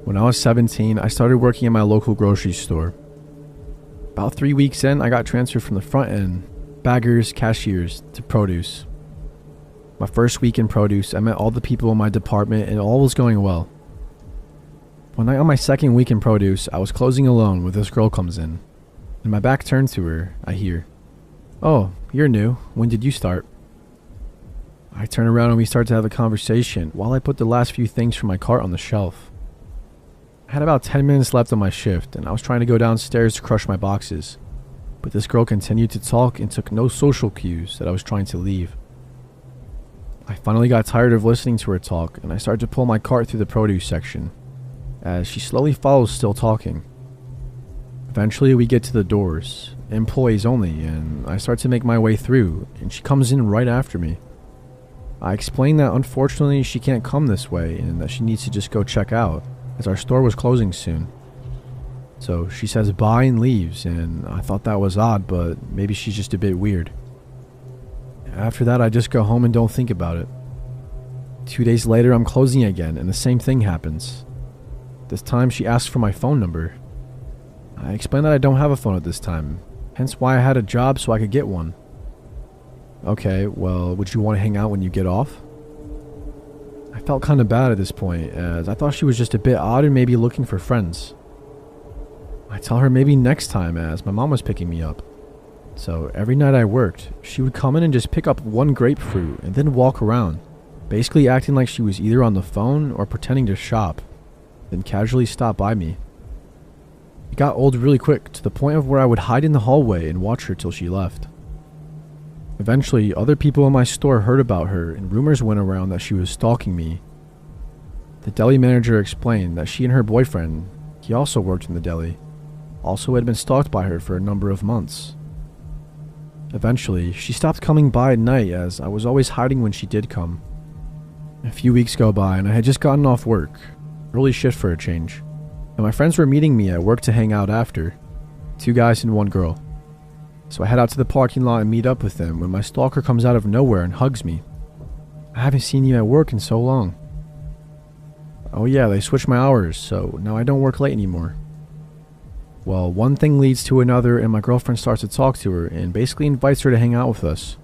When I was 17, I started working at my local grocery store. About 3 weeks in, I got transferred from the front end, baggers, cashiers, to produce. My first week in produce, I met all the people in my department and all was going well. One night on my second week in produce, I was closing alone when this girl comes in. And my back turned to her, I hear, "Oh, you're new. When did you start?" I turn around and we start to have a conversation while I put the last few things from my cart on the shelf. I had about 10 minutes left on my shift and I was trying to go downstairs to crush my boxes. But this girl continued to talk and took no social cues that I was trying to leave. I finally got tired of listening to her talk and I started to pull my cart through the produce section, as she slowly follows still talking. Eventually we get to the doors, employees only, and I start to make my way through and she comes in right after me. I explain that unfortunately she can't come this way and that she needs to just go check out, as our store was closing soon. So she says bye and leaves, and I thought that was odd, but maybe she's just a bit weird. After that, I just go home and don't think about it. 2 days later, I'm closing again, and the same thing happens. This time, she asks for my phone number. I explain that I don't have a phone at this time, hence why I had a job so I could get one. "Okay, well, would you want to hang out when you get off?" I felt kind of bad at this point, as I thought she was just a bit odd and maybe looking for friends. I tell her maybe next time, as my mom was picking me up. So every night I worked, she would come in and just pick up one grapefruit and then walk around, basically acting like she was either on the phone or pretending to shop, then casually stop by me. It got old really quick, to the point of where I would hide in the hallway and watch her till she left. Eventually, other people in my store heard about her and rumors went around that she was stalking me. The deli manager explained that she and her boyfriend, he also worked in the deli, also had been stalked by her for a number of months. Eventually, she stopped coming by at night, as I was always hiding when she did come. A few weeks go by and I had just gotten off work, early shift for a change, and my friends were meeting me at work to hang out after, 2 guys and 1 girl. So I head out to the parking lot and meet up with them when my stalker comes out of nowhere and hugs me. "I haven't seen you at work in so long." "Oh yeah, they switched my hours, so now I don't work late anymore." Well, one thing leads to another and my girlfriend starts to talk to her and basically invites her to hang out with us.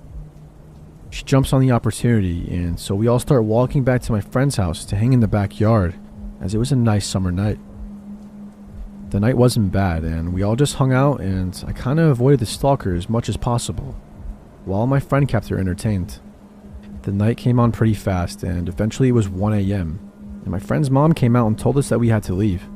She jumps on the opportunity, and so we all start walking back to my friend's house to hang in the backyard, as it was a nice summer night. The night wasn't bad, and we all just hung out, and I kind of avoided the stalker as much as possible, while my friend kept her entertained. The night came on pretty fast, and eventually it was 1 a.m., and my friend's mom came out and told us that we had to leave.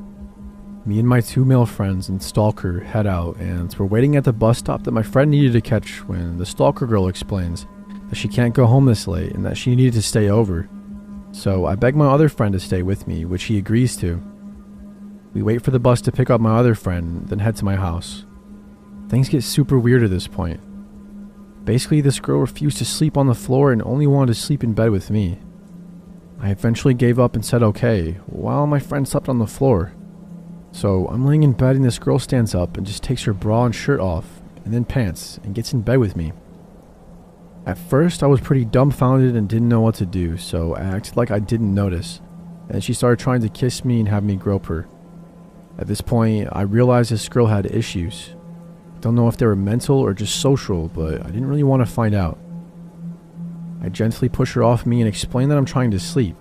Me and my 2 male friends and stalker head out, and we're waiting at the bus stop that my friend needed to catch when the stalker girl explains that she can't go home this late and that she needed to stay over. So I beg my other friend to stay with me, which he agrees to. We wait for the bus to pick up my other friend, then head to my house. Things get super weird at this point. Basically, this girl refused to sleep on the floor and only wanted to sleep in bed with me. I eventually gave up and said okay, while my friend slept on the floor. So I'm laying in bed and this girl stands up and just takes her bra and shirt off, and then pants, and gets in bed with me. At first, I was pretty dumbfounded and didn't know what to do, so I acted like I didn't notice, and she started trying to kiss me and have me grope her. At this point, I realized this girl had issues. Don't know if they were mental or just social, but I didn't really want to find out. I gently pushed her off me and explained that I'm trying to sleep.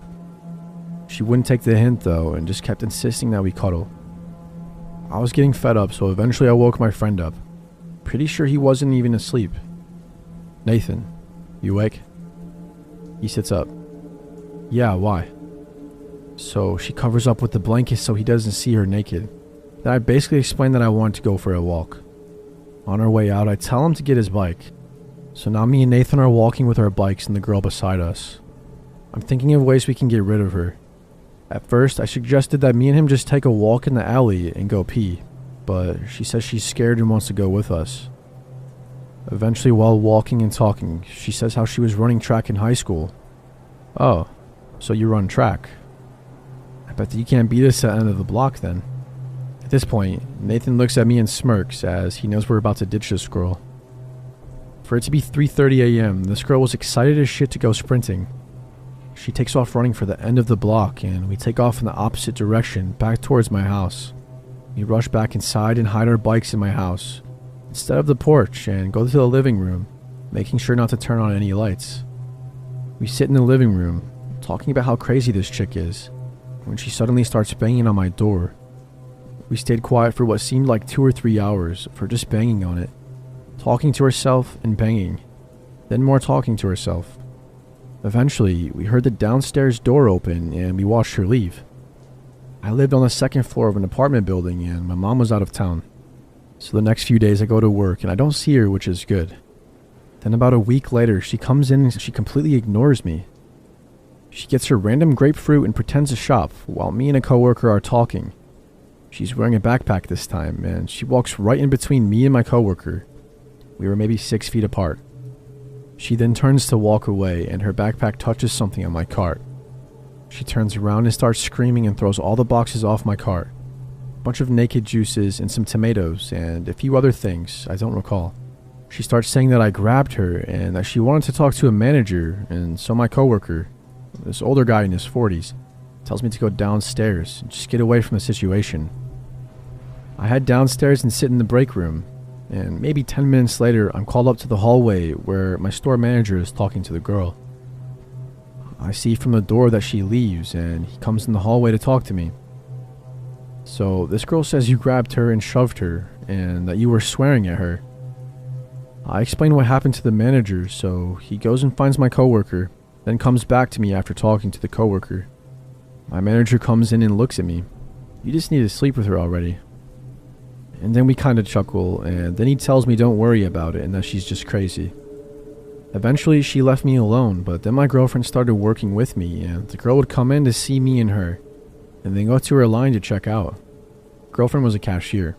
She wouldn't take the hint though, and just kept insisting that we cuddle. I was getting fed up, so eventually I woke my friend up. Pretty sure he wasn't even asleep. "Nathan, you awake?" He sits up. "Yeah, why?" So she covers up with the blanket so he doesn't see her naked. Then I basically explain that I wanted to go for a walk. On our way out, I tell him to get his bike. So now me and Nathan are walking with our bikes and the girl beside us. I'm thinking of ways we can get rid of her. At first, I suggested that me and him just take a walk in the alley and go pee, but she says she's scared and wants to go with us. Eventually, while walking and talking, she says how she was running track in high school. "Oh, so you run track? I bet that you can't beat us at the end of the block then." At this point, Nathan looks at me and smirks as he knows we're about to ditch this girl. For it to be 3:30 a.m., this girl was excited as shit to go sprinting. She takes off running for the end of the block, and we take off in the opposite direction, back towards my house. We rush back inside and hide our bikes in my house, instead of the porch, and go to the living room, making sure not to turn on any lights. We sit in the living room, talking about how crazy this chick is, when she suddenly starts banging on my door. We stayed quiet for what seemed like 2 or 3 hours of her just banging on it, talking to herself and banging, then more talking to herself. Eventually, we heard the downstairs door open and we watched her leave. I lived on the second floor of an apartment building and my mom was out of town. So the next few days I go to work and I don't see her, which is good. Then about a week later, she comes in and she completely ignores me. She gets her random grapefruit and pretends to shop while me and a coworker are talking. She's wearing a backpack this time and she walks right in between me and my coworker. We were maybe 6 feet apart. She then turns to walk away and her backpack touches something on my cart. She turns around and starts screaming and throws all the boxes off my cart. A bunch of naked juices and some tomatoes and a few other things I don't recall. She starts saying that I grabbed her and that she wanted to talk to a manager, and so my coworker, this older guy in his 40s, tells me to go downstairs and just get away from the situation. I head downstairs and sit in the break room, and maybe 10 minutes later I'm called up to the hallway where my store manager is talking to the girl. I see from the door that she leaves and he comes in the hallway to talk to me. So this girl says you grabbed her and shoved her and that you were swearing at her. I explain what happened to the manager, so he goes and finds my coworker, then comes back to me after talking to the coworker. My manager comes in and looks at me. You just need to sleep with her already. And then we kind of chuckle, and then he tells me don't worry about it and that she's just crazy. Eventually she left me alone, but then my girlfriend started working with me and the girl would come in to see me and her, and then go to her line to check out. Girlfriend was a cashier,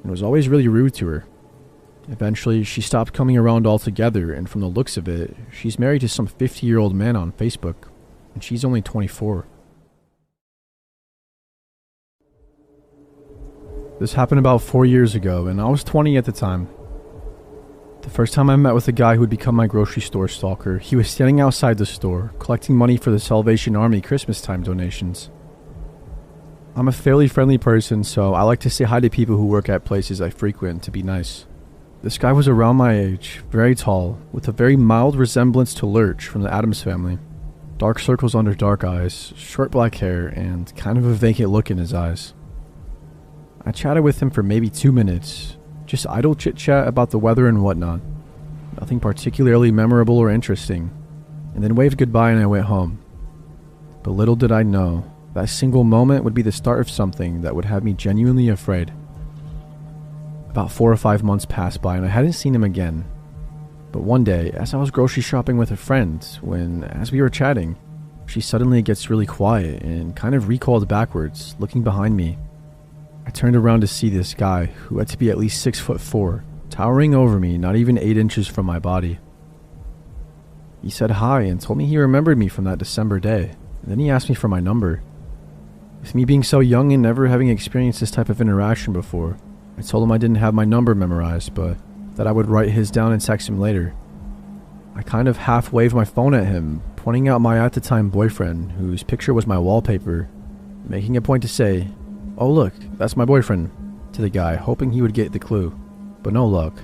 and was always really rude to her. Eventually, she stopped coming around altogether, and from the looks of it, she's married to some 50-year-old man on Facebook, and she's only 24. This happened about 4 years ago, and I was 20 at the time. The first time I met with a guy who would become my grocery store stalker, he was standing outside the store, collecting money for the Salvation Army Christmas time donations. I'm a fairly friendly person, so I like to say hi to people who work at places I frequent to be nice. This guy was around my age, very tall, with a very mild resemblance to Lurch from the Addams Family. Dark circles under dark eyes, short black hair, and kind of a vacant look in his eyes. I chatted with him for maybe 2 minutes, just idle chit-chat about the weather and whatnot. Nothing particularly memorable or interesting, and then waved goodbye and I went home. But little did I know, that single moment would be the start of something that would have me genuinely afraid. About 4 or 5 months passed by and I hadn't seen him again. But one day, as I was grocery shopping with a friend, when, as we were chatting, she suddenly gets really quiet and kind of recoiled backwards, looking behind me. I turned around to see this guy, who had to be at least 6'4", towering over me, not even 8 inches from my body. He said hi and told me he remembered me from that December day, and then he asked me for my number. With me being so young and never having experienced this type of interaction before, I told him I didn't have my number memorized, but that I would write his down and text him later. I kind of half waved my phone at him, pointing out my at-the-time boyfriend, whose picture was my wallpaper, making a point to say, "Oh look, that's my boyfriend," to the guy, hoping he would get the clue, but no luck.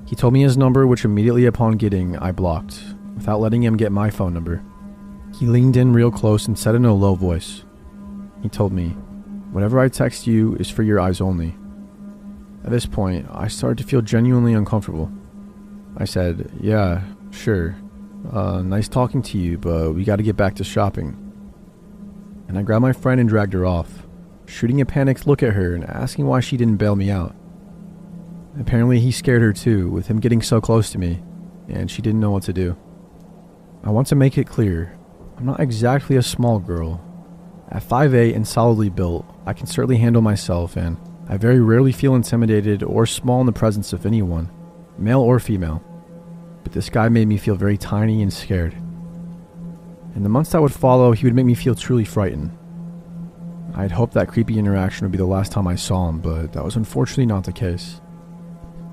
He told me his number, which immediately upon getting, I blocked, without letting him get my phone number. He leaned in real close and said in a low voice. He told me, "Whatever I text you is for your eyes only." At this point, I started to feel genuinely uncomfortable. I said, "Yeah, sure. Nice talking to you, but we gotta get back to shopping." And I grabbed my friend and dragged her off, shooting a panicked look at her and asking why she didn't bail me out. Apparently he scared her too, with him getting so close to me, and she didn't know what to do. I want to make it clear, I'm not exactly a small girl. At 5'8" and solidly built, I can certainly handle myself, and I very rarely feel intimidated or small in the presence of anyone, male or female. But this guy made me feel very tiny and scared. In the months that would follow, he would make me feel truly frightened. I had hoped that creepy interaction would be the last time I saw him, but that was unfortunately not the case.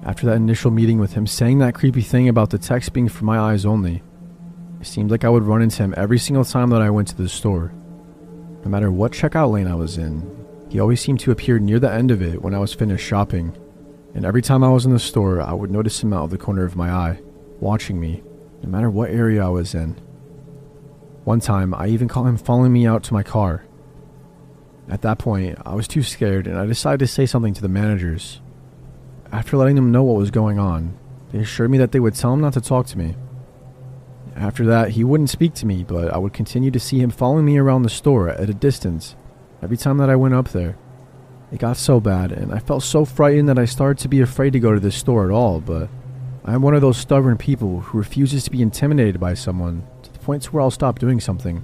After that initial meeting with him saying that creepy thing about the text being for my eyes only, It seemed like I would run into him every single time that I went to the store. No matter what checkout lane I was in, he always seemed to appear near the end of it when I was finished shopping, and every time I was in the store, I would notice him out of the corner of my eye, watching me, no matter what area I was in. One time, I even caught him following me out to my car. At that point, I was too scared and I decided to say something to the managers. After letting them know what was going on, they assured me that they would tell him not to talk to me. After that, he wouldn't speak to me, but I would continue to see him following me around the store at a distance every time that I went up there. It got so bad, and I felt so frightened that I started to be afraid to go to this store at all, but I am one of those stubborn people who refuses to be intimidated by someone to the point to where I'll stop doing something.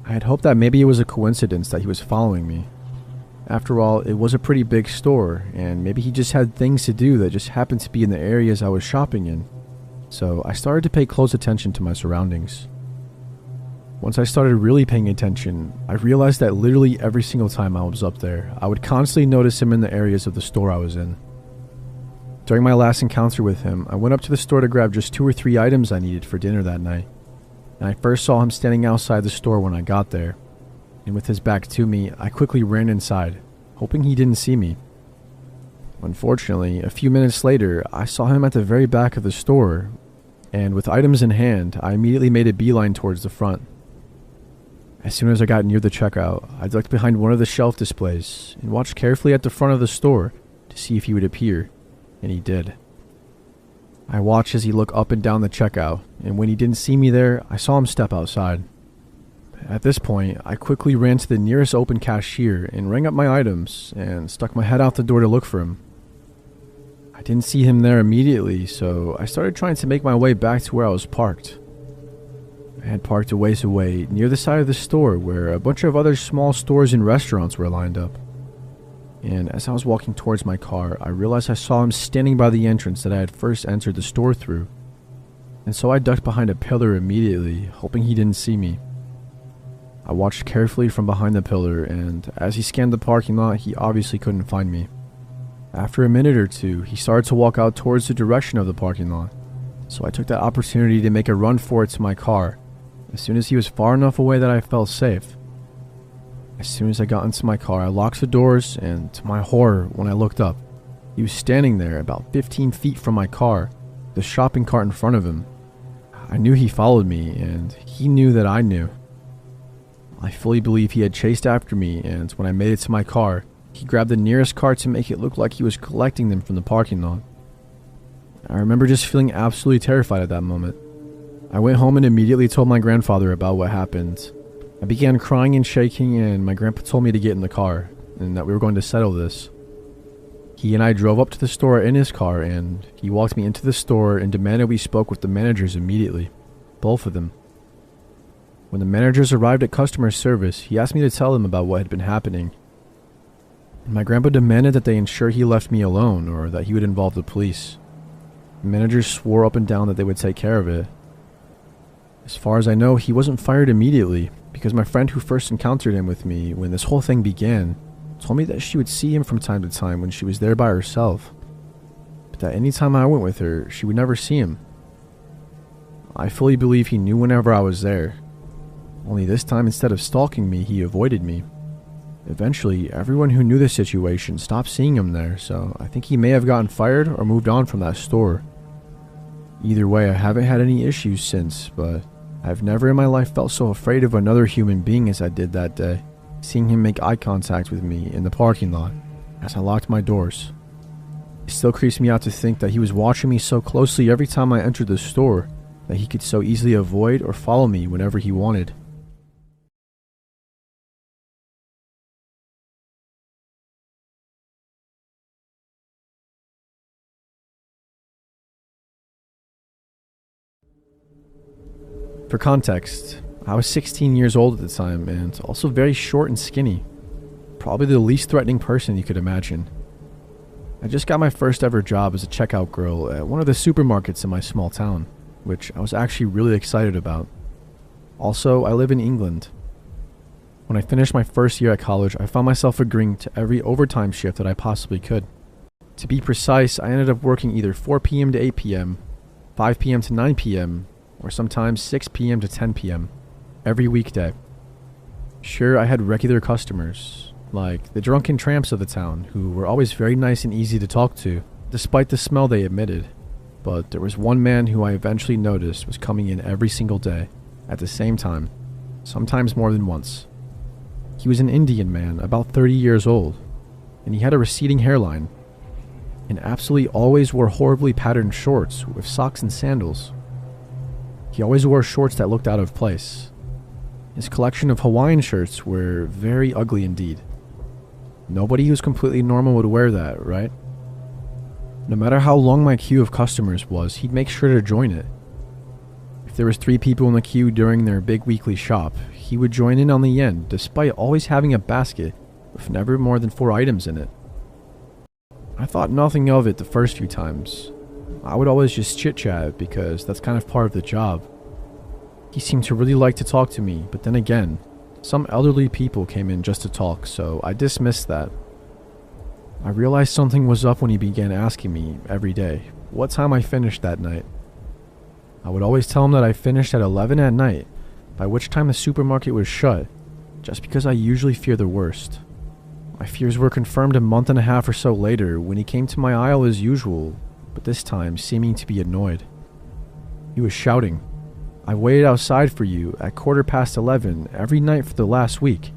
I had hoped that maybe it was a coincidence that he was following me. After all, it was a pretty big store, and maybe he just had things to do that just happened to be in the areas I was shopping in. So I started to pay close attention to my surroundings. Once I started really paying attention, I realized that literally every single time I was up there, I would constantly notice him in the areas of the store I was in. During my last encounter with him, I went up to the store to grab just 2 or 3 items I needed for dinner that night, and I first saw him standing outside the store when I got there, and with his back to me, I quickly ran inside, hoping he didn't see me. Unfortunately, a few minutes later, I saw him at the very back of the store, and with items in hand, I immediately made a beeline towards the front. As soon as I got near the checkout, I ducked behind one of the shelf displays and watched carefully at the front of the store to see if he would appear, and he did. I watched as he looked up and down the checkout, and when he didn't see me there, I saw him step outside. At this point, I quickly ran to the nearest open cashier and rang up my items and stuck my head out the door to look for him. I didn't see him there immediately, so I started trying to make my way back to where I was parked. I had parked a ways away near the side of the store where a bunch of other small stores and restaurants were lined up. And as I was walking towards my car, I realized I saw him standing by the entrance that I had first entered the store through. And so I ducked behind a pillar immediately, hoping he didn't see me. I watched carefully from behind the pillar, and as he scanned the parking lot, he obviously couldn't find me. After a minute or two, he started to walk out towards the direction of the parking lot, so I took that opportunity to make a run for it to my car, as soon as he was far enough away that I felt safe. As soon as I got into my car, I locked the doors, and to my horror, when I looked up, he was standing there about 15 feet from my car, the shopping cart in front of him. I knew he followed me, and he knew that I knew. I fully believe he had chased after me, and when I made it to my car, he grabbed the nearest cart to make it look like he was collecting them from the parking lot. I remember just feeling absolutely terrified at that moment. I went home and immediately told my grandfather about what happened. I began crying and shaking, and my grandpa told me to get in the car, and that we were going to settle this. He and I drove up to the store in his car, and he walked me into the store and demanded we spoke with the managers immediately, both of them. When the managers arrived at customer service, he asked me to tell them about what had been happening. My grandpa demanded that they ensure he left me alone or that he would involve the police. The managers swore up and down that they would take care of it. As far as I know, he wasn't fired immediately because my friend who first encountered him with me when this whole thing began told me that she would see him from time to time when she was there by herself, but that any time I went with her, she would never see him. I fully believe he knew whenever I was there. Only this time, instead of stalking me, he avoided me. Eventually, everyone who knew the situation stopped seeing him there, so I think he may have gotten fired or moved on from that store. Either way, I haven't had any issues since, but I've never in my life felt so afraid of another human being as I did that day, seeing him make eye contact with me in the parking lot as I locked my doors. It still creeps me out to think that he was watching me so closely every time I entered the store that he could so easily avoid or follow me whenever he wanted. For context, I was 16 years old at the time and also very short and skinny. Probably the least threatening person you could imagine. I just got my first ever job as a checkout girl at one of the supermarkets in my small town, which I was actually really excited about. Also, I live in England. When I finished my first year at college, I found myself agreeing to every overtime shift that I possibly could. To be precise, I ended up working either 4 p.m. to 8 p.m., 5 p.m. to 9 p.m., or sometimes 6 p.m. to 10 p.m. every weekday. Sure, I had regular customers, like the drunken tramps of the town, who were always very nice and easy to talk to, despite the smell they emitted. But there was one man who I eventually noticed was coming in every single day, at the same time, sometimes more than once. He was an Indian man, about 30 years old, and he had a receding hairline, and absolutely always wore horribly patterned shorts with socks and sandals. He always wore shorts that looked out of place. His collection of Hawaiian shirts were very ugly indeed. Nobody who's completely normal would wear that, right? No matter how long my queue of customers was, he'd make sure to join it. If there was 3 people in the queue during their big weekly shop, he would join in on the end, despite always having a basket with never more than 4 items in it. I thought nothing of it the first few times. I would always just chit-chat because that's kind of part of the job. He seemed to really like to talk to me, but then again, some elderly people came in just to talk, so I dismissed that. I realized something was up when he began asking me, every day, what time I finished that night. I would always tell him that I finished at 11 at night, by which time the supermarket was shut, just because I usually fear the worst. My fears were confirmed a month and a half or so later when he came to my aisle as usual, but this time seeming to be annoyed. He was shouting, "I waited outside for you at 11:15 every night for the last week.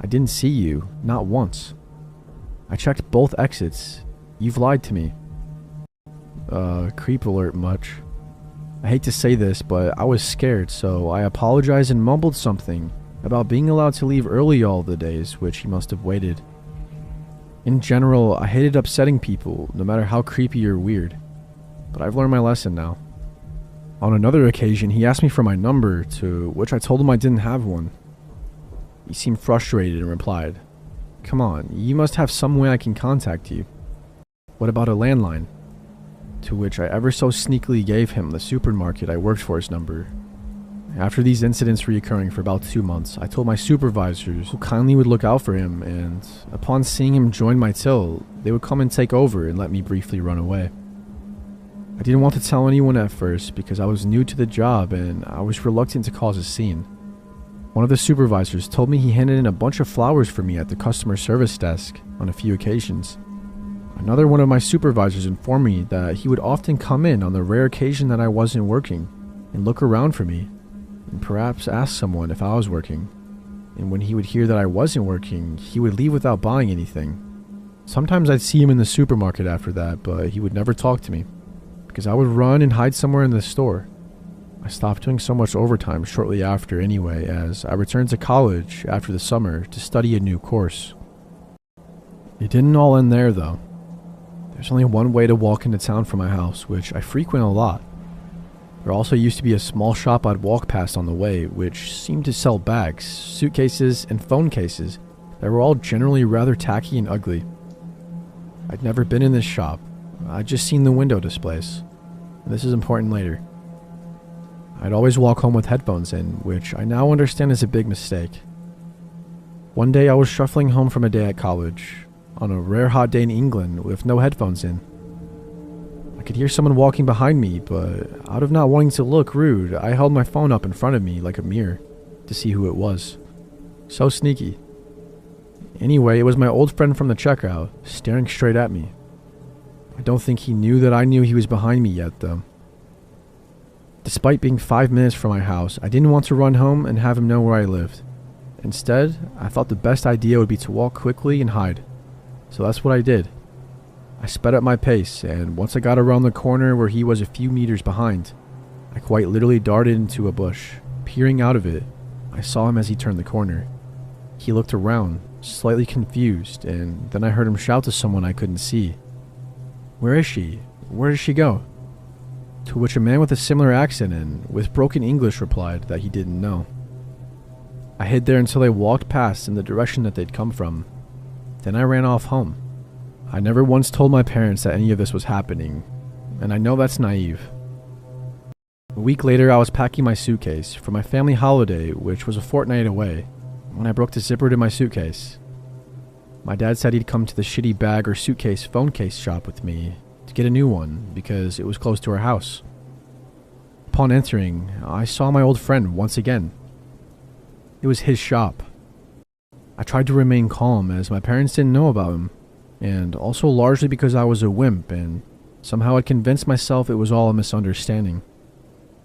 I didn't see you, not once. I checked both exits. You've lied to me." Creep alert much. I hate to say this, but I was scared, so I apologized and mumbled something about being allowed to leave early all the days, which he must have waited. In general, I hated upsetting people, no matter how creepy or weird, but I've learned my lesson now. On another occasion, he asked me for my number, to which I told him I didn't have one. He seemed frustrated and replied, "Come on, you must have some way I can contact you. What about a landline?" To which I ever so sneakily gave him the supermarket I worked for's number. After these incidents reoccurring for about 2 months, I told my supervisors, who kindly would look out for him, and upon seeing him join my till, they would come and take over and let me briefly run away. I didn't want to tell anyone at first because I was new to the job and I was reluctant to cause a scene. One of the supervisors told me he handed in a bunch of flowers for me at the customer service desk on a few occasions. Another one of my supervisors informed me that he would often come in on the rare occasion that I wasn't working and look around for me, and perhaps ask someone if I was working. And when he would hear that I wasn't working, he would leave without buying anything. Sometimes I'd see him in the supermarket after that, but he would never talk to me, because I would run and hide somewhere in the store. I stopped doing so much overtime shortly after anyway, as I returned to college after the summer to study a new course. It didn't all end there though. There's only one way to walk into town from my house, which I frequent a lot. There also used to be a small shop I'd walk past on the way, which seemed to sell bags, suitcases, and phone cases that were all generally rather tacky and ugly. I'd never been in this shop. I'd just seen the window displays. And this is important later. I'd always walk home with headphones in, which I now understand is a big mistake. One day I was shuffling home from a day at college, on a rare hot day in England with no headphones in. I could hear someone walking behind me, but out of not wanting to look rude, I held my phone up in front of me like a mirror to see who it was. So sneaky. Anyway, it was my old friend from the checkout, staring straight at me. I don't think he knew that I knew he was behind me yet, though. Despite being 5 minutes from my house, I didn't want to run home and have him know where I lived. Instead, I thought the best idea would be to walk quickly and hide. So that's what I did. I sped up my pace, and once I got around the corner where he was a few meters behind, I quite literally darted into a bush. Peering out of it, I saw him as he turned the corner. He looked around, slightly confused, and then I heard him shout to someone I couldn't see. "Where is she? Where does she go?" To which a man with a similar accent and with broken English replied that he didn't know. I hid there until they walked past in the direction that they'd come from. Then I ran off home. I never once told my parents that any of this was happening, and I know that's naive. A week later, I was packing my suitcase for my family holiday, which was a fortnight away, when I broke the zipper to my suitcase. My dad said he'd come to the shitty bag or suitcase phone case shop with me to get a new one because it was close to our house. Upon entering, I saw my old friend once again. It was his shop. I tried to remain calm as my parents didn't know about him, and also largely because I was a wimp and somehow had convinced myself it was all a misunderstanding.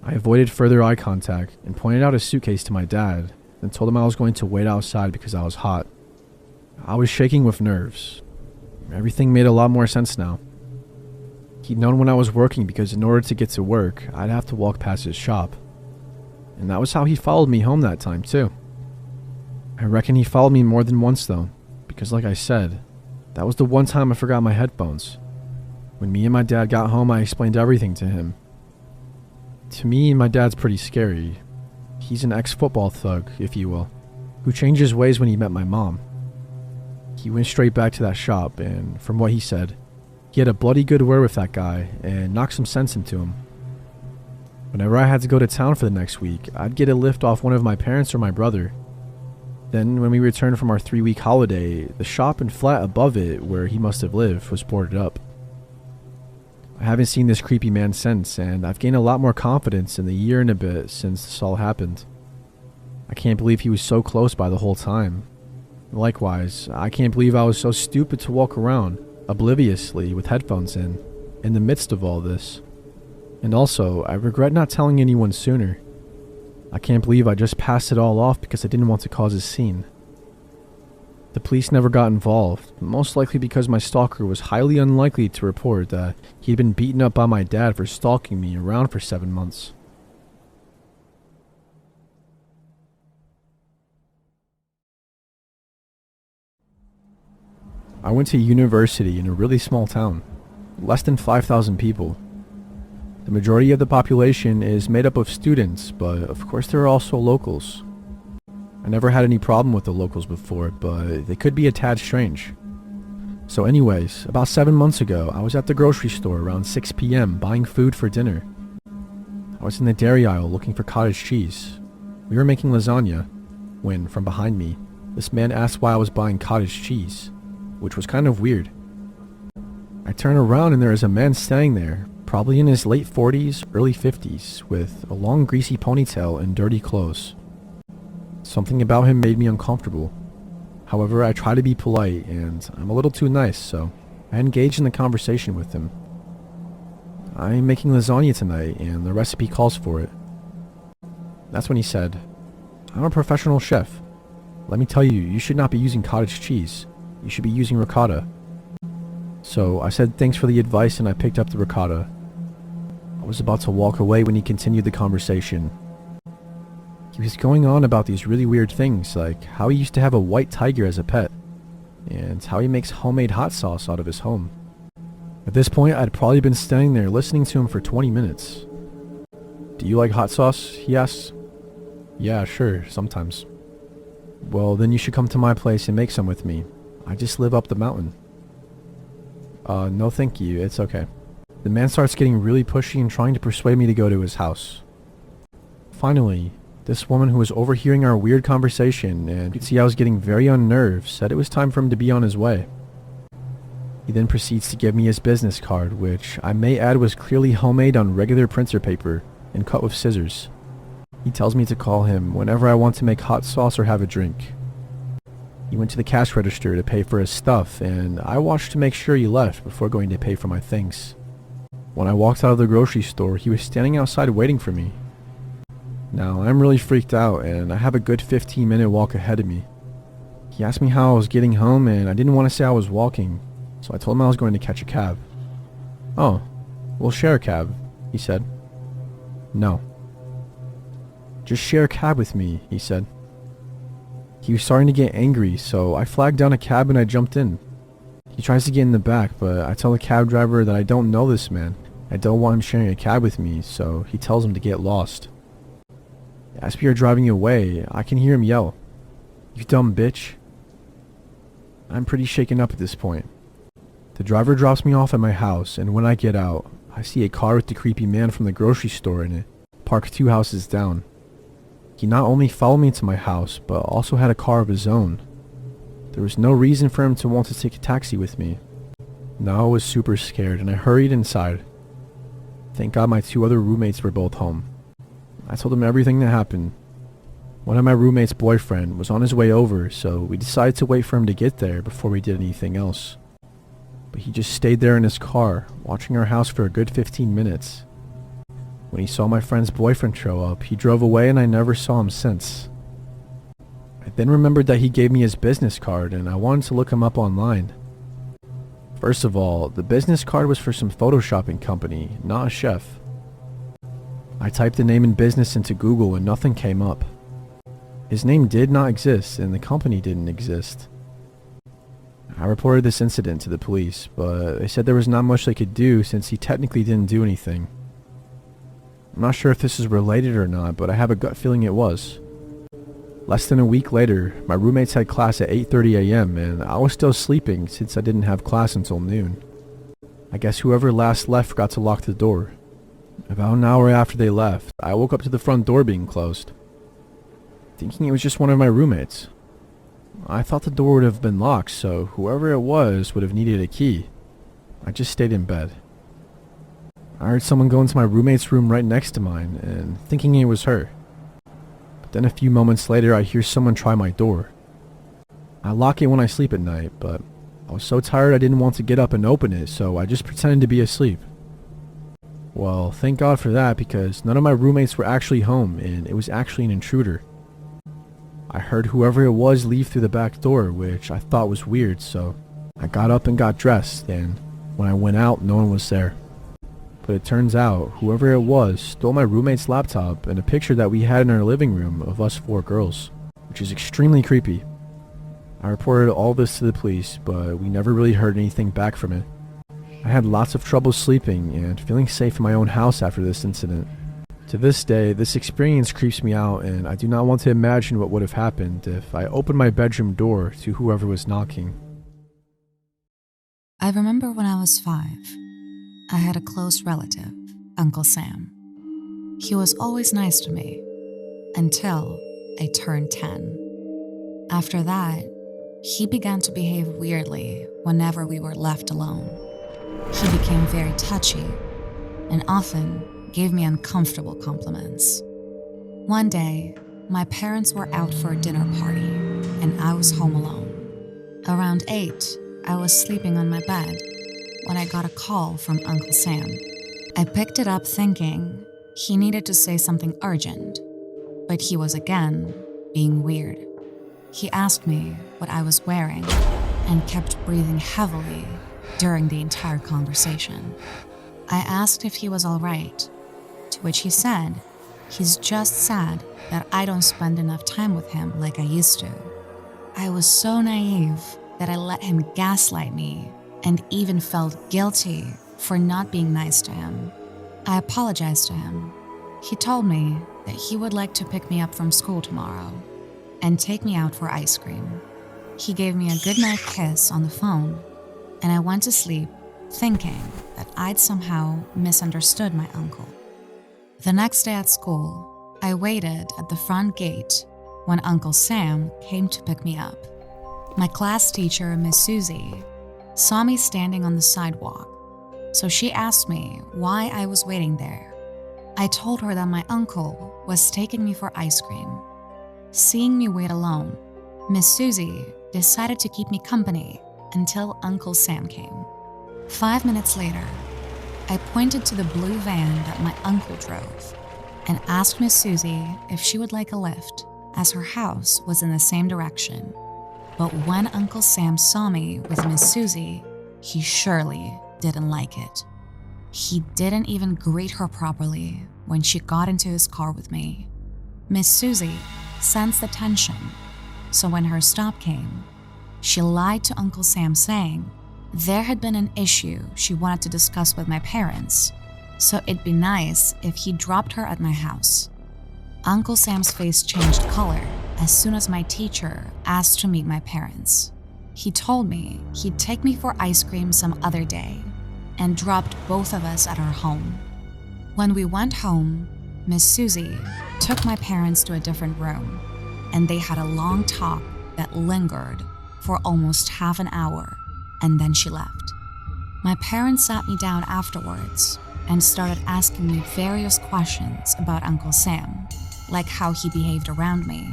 I avoided further eye contact and pointed out his suitcase to my dad, then told him I was going to wait outside because I was hot. I was shaking with nerves. Everything made a lot more sense now. He'd known when I was working because in order to get to work, I'd have to walk past his shop. And that was how he followed me home that time too. I reckon he followed me more than once though, because like I said, that was the one time I forgot my headphones. When me and my dad got home, I explained everything to him. To me, my dad's pretty scary. He's an ex-football thug, if you will, who changed his ways when he met my mom. He went straight back to that shop, and from what he said, he had a bloody good word with that guy and knocked some sense into him. Whenever I had to go to town for the next week, I'd get a lift off one of my parents or my brother. Then, when we returned from our 3-week holiday, the shop and flat above it, where he must have lived, was boarded up. I haven't seen this creepy man since, and I've gained a lot more confidence in the year and a bit since this all happened. I can't believe he was so close by the whole time. Likewise, I can't believe I was so stupid to walk around, obliviously, with headphones in the midst of all this. And also, I regret not telling anyone sooner. I can't believe I just passed it all off because I didn't want to cause a scene. The police never got involved, most likely because my stalker was highly unlikely to report that he'd been beaten up by my dad for stalking me around for 7 months. I went to university in a really small town, less than 5,000 people. The majority of the population is made up of students, but of course there are also locals. I never had any problem with the locals before, but they could be a tad strange. So anyways, about 7 months ago, I was at the grocery store around 6 p.m. buying food for dinner. I was in the dairy aisle looking for cottage cheese. We were making lasagna, when, from behind me, this man asked why I was buying cottage cheese, which was kind of weird. I turn around and there is a man standing there, probably in his late 40s, early 50s, with a long greasy ponytail and dirty clothes. Something about him made me uncomfortable. However, I try to be polite, and I'm a little too nice, so I engage in the conversation with him. I'm making lasagna tonight, and the recipe calls for it. That's when he said, I'm a professional chef. Let me tell you, you should not be using cottage cheese. You should be using ricotta. So I said thanks for the advice and I picked up the ricotta. I was about to walk away when he continued the conversation. He was going on about these really weird things, like how he used to have a white tiger as a pet, and how he makes homemade hot sauce out of his home. At this point, I'd probably been standing there listening to him for 20 minutes. Do you like hot sauce? He asked. Yeah, sure, sometimes. Well, then you should come to my place and make some with me. I just live up the mountain. No thank you, it's okay. The man starts getting really pushy and trying to persuade me to go to his house. Finally, this woman who was overhearing our weird conversation and could see I was getting very unnerved said it was time for him to be on his way. He then proceeds to give me his business card, which I may add was clearly homemade on regular printer paper and cut with scissors. He tells me to call him whenever I want to make hot sauce or have a drink. He went to the cash register to pay for his stuff, and I watched to make sure he left before going to pay for my things. When I walked out of the grocery store, he was standing outside waiting for me. Now, I'm really freaked out, and I have a good 15-minute walk ahead of me. He asked me how I was getting home, and I didn't want to say I was walking, so I told him I was going to catch a cab. Oh, we'll share a cab, he said. No. Just share a cab with me, he said. He was starting to get angry, so I flagged down a cab and I jumped in. He tries to get in the back, but I tell the cab driver that I don't know this man. I don't want him sharing a cab with me, so he tells him to get lost. As we are driving away, I can hear him yell, "You dumb bitch." I'm pretty shaken up at this point. The driver drops me off at my house, and when I get out, I see a car with the creepy man from the grocery store in it, parked 2 houses down. He not only followed me to my house, but also had a car of his own. There was no reason for him to want to take a taxi with me. Now I was super scared and I hurried inside. Thank God my 2 other roommates were both home, I told him everything that happened. One of my roommate's boyfriend was on his way over, so we decided to wait for him to get there before we did anything else. But he just stayed there in his car, watching our house for a good 15 minutes. When he saw my friend's boyfriend show up, he drove away and I never saw him since. I then remembered that he gave me his business card and I wanted to look him up online. First of all, the business card was for some photoshopping company, not a chef. I typed the name and business into Google and nothing came up. His name did not exist and the company didn't exist. I reported this incident to the police, but they said there was not much they could do since he technically didn't do anything. I'm not sure if this is related or not, but I have a gut feeling it was. Less than a week later, my roommates had class at 8:30 a.m. and I was still sleeping since I didn't have class until noon. I guess whoever last left forgot to lock the door. About an hour after they left, I woke up to the front door being closed, thinking it was just one of my roommates. I thought the door would have been locked, so whoever it was would have needed a key. I just stayed in bed. I heard someone go into my roommate's room right next to mine, and thinking it was her. But then a few moments later, I hear someone try my door. I lock it when I sleep at night, but I was so tired I didn't want to get up and open it, so I just pretended to be asleep. Well, thank God for that, because none of my roommates were actually home, and it was actually an intruder. I heard whoever it was leave through the back door, which I thought was weird, so I got up and got dressed, and when I went out, no one was there. But it turns out, whoever it was stole my roommate's laptop and a picture that we had in our living room of us 4 girls, which is extremely creepy. I reported all this to the police, but we never really heard anything back from it. I had lots of trouble sleeping and feeling safe in my own house after this incident. To this day, this experience creeps me out, and I do not want to imagine what would have happened if I opened my bedroom door to whoever was knocking. I remember when I was 5, I had a close relative, Uncle Sam. He was always nice to me, until I turned 10. After that, he began to behave weirdly whenever we were left alone. He became very touchy, and often gave me uncomfortable compliments. One day, my parents were out for a dinner party, and I was home alone. Around 8, I was sleeping on my bed when I got a call from Uncle Sam. I picked it up thinking he needed to say something urgent, but he was again being weird. He asked me what I was wearing and kept breathing heavily during the entire conversation. I asked if he was all right, to which he said he's just sad that I don't spend enough time with him like I used to. I was so naive that I let him gaslight me and even felt guilty for not being nice to him. I apologized to him. He told me that he would like to pick me up from school tomorrow and take me out for ice cream. He gave me a goodnight kiss on the phone, and I went to sleep thinking that I'd somehow misunderstood my uncle. The next day at school, I waited at the front gate when Uncle Sam came to pick me up. My class teacher, Miss Susie, saw me standing on the sidewalk, so she asked me why I was waiting there. I told her that my uncle was taking me for ice cream. Seeing me wait alone, Miss Susie decided to keep me company until Uncle Sam came. 5 minutes later, I pointed to the blue van that my uncle drove and asked Miss Susie if she would like a lift, as her house was in the same direction. But when Uncle Sam saw me with Miss Susie, he surely didn't like it. He didn't even greet her properly when she got into his car with me. Miss Susie sensed the tension, so when her stop came, she lied to Uncle Sam saying there had been an issue she wanted to discuss with my parents, so it'd be nice if he dropped her at my house. Uncle Sam's face changed color as soon as my teacher asked to meet my parents. He told me he'd take me for ice cream some other day and dropped both of us at our home. When we went home, Miss Susie took my parents to a different room, and they had a long talk that lingered for almost half an hour, and then she left. My parents sat me down afterwards and started asking me various questions about Uncle Sam, like how he behaved around me,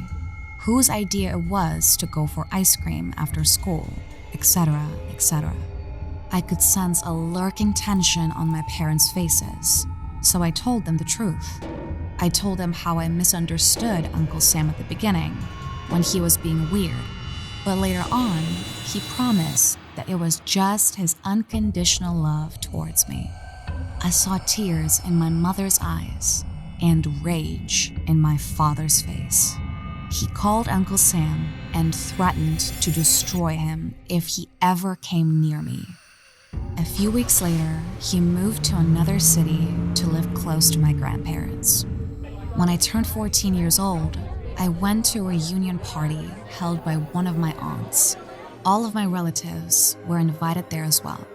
whose idea it was to go for ice cream after school, etc., etc. I could sense a lurking tension on my parents' faces, so I told them the truth. I told them how I misunderstood Uncle Sam at the beginning, when he was being weird, but later on, he promised that it was just his unconditional love towards me. I saw tears in my mother's eyes and rage in my father's face. He called Uncle Sam and threatened to destroy him if he ever came near me. A few weeks later, he moved to another city to live close to my grandparents. When I turned 14 years old, I went to a reunion party held by one of my aunts. All of my relatives were invited there as well.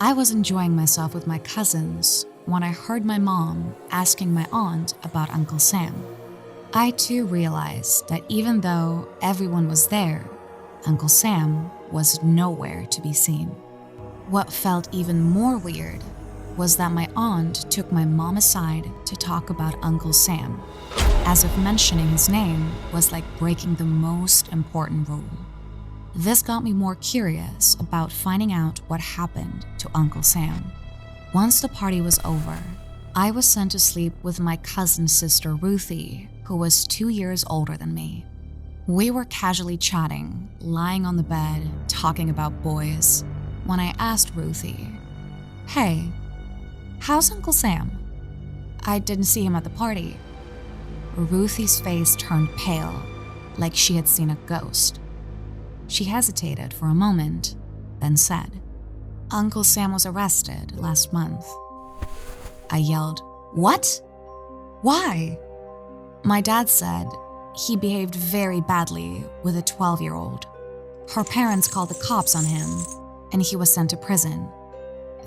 I was enjoying myself with my cousins when I heard my mom asking my aunt about Uncle Sam. I too realized that even though everyone was there, Uncle Sam was nowhere to be seen. What felt even more weird was that my aunt took my mom aside to talk about Uncle Sam, as if mentioning his name was like breaking the most important rule. This got me more curious about finding out what happened to Uncle Sam. Once the party was over, I was sent to sleep with my cousin's sister Ruthie, who was 2 years older than me. We were casually chatting, lying on the bed, talking about boys, when I asked Ruthie, "Hey, how's Uncle Sam? I didn't see him at the party." Ruthie's face turned pale, like she had seen a ghost. She hesitated for a moment, then said, "Uncle Sam was arrested last month." I yelled, "What? Why?" My dad said he behaved very badly with a 12-year-old. Her parents called the cops on him, and he was sent to prison.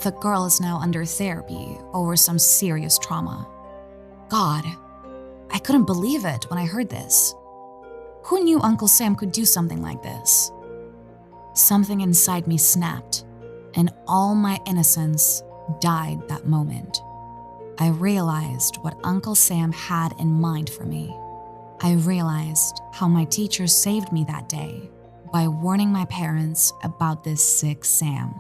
The girl is now under therapy over some serious trauma. God, I couldn't believe it when I heard this. Who knew Uncle Sam could do something like this? Something inside me snapped, and all my innocence died that moment. I realized what Uncle Sam had in mind for me. I realized how my teacher saved me that day by warning my parents about this sick Sam.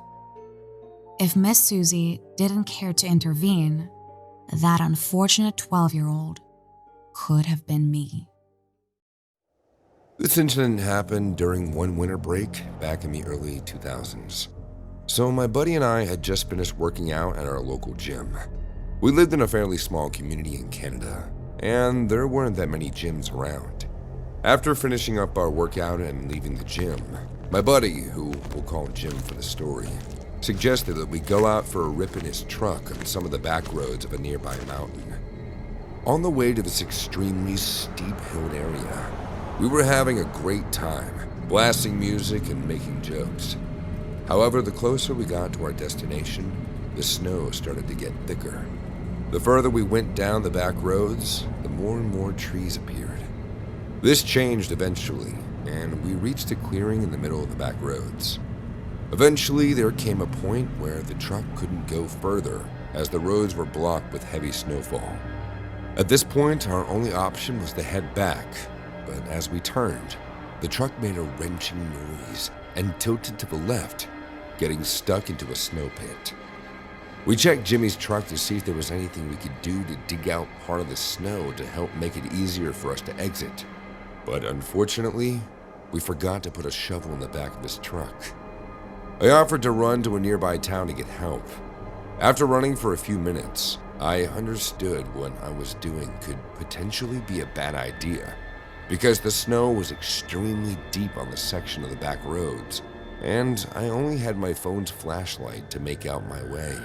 If Miss Susie didn't care to intervene, that unfortunate 12-year-old could have been me. This incident happened during one winter break back in the early 2000s. So my buddy and I had just finished working out at our local gym. We lived in a fairly small community in Canada, and there weren't that many gyms around. After finishing up our workout and leaving the gym, my buddy, who we'll call Jim for the story, suggested that we go out for a rip in his truck on some of the back roads of a nearby mountain. On the way to this extremely steep-hilled area, we were having a great time, blasting music and making jokes. However, the closer we got to our destination, the snow started to get thicker. The further we went down the back roads, the more and more trees appeared. This changed eventually, and we reached a clearing in the middle of the back roads. Eventually, there came a point where the truck couldn't go further as the roads were blocked with heavy snowfall. At this point, our only option was to head back, but as we turned, the truck made a wrenching noise and tilted to the left, getting stuck into a snow pit. We checked Jimmy's truck to see if there was anything we could do to dig out part of the snow to help make it easier for us to exit. But unfortunately, we forgot to put a shovel in the back of his truck. I offered to run to a nearby town to get help. After running for a few minutes, I understood what I was doing could potentially be a bad idea, because the snow was extremely deep on the section of the back roads, and I only had my phone's flashlight to make out my way.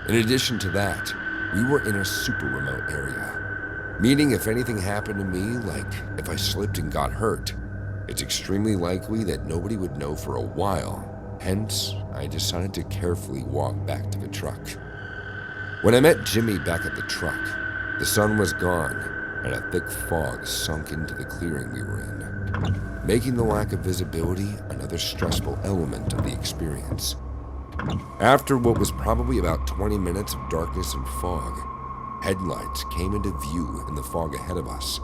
In addition to that, we were in a super remote area, meaning if anything happened to me, like if I slipped and got hurt, it's extremely likely that nobody would know for a while. Hence, I decided to carefully walk back to the truck. When I met Jimmy back at the truck, the sun was gone and a thick fog sunk into the clearing we were in, making the lack of visibility another stressful element of the experience. After what was probably about 20 minutes of darkness and fog, headlights came into view in the fog ahead of us.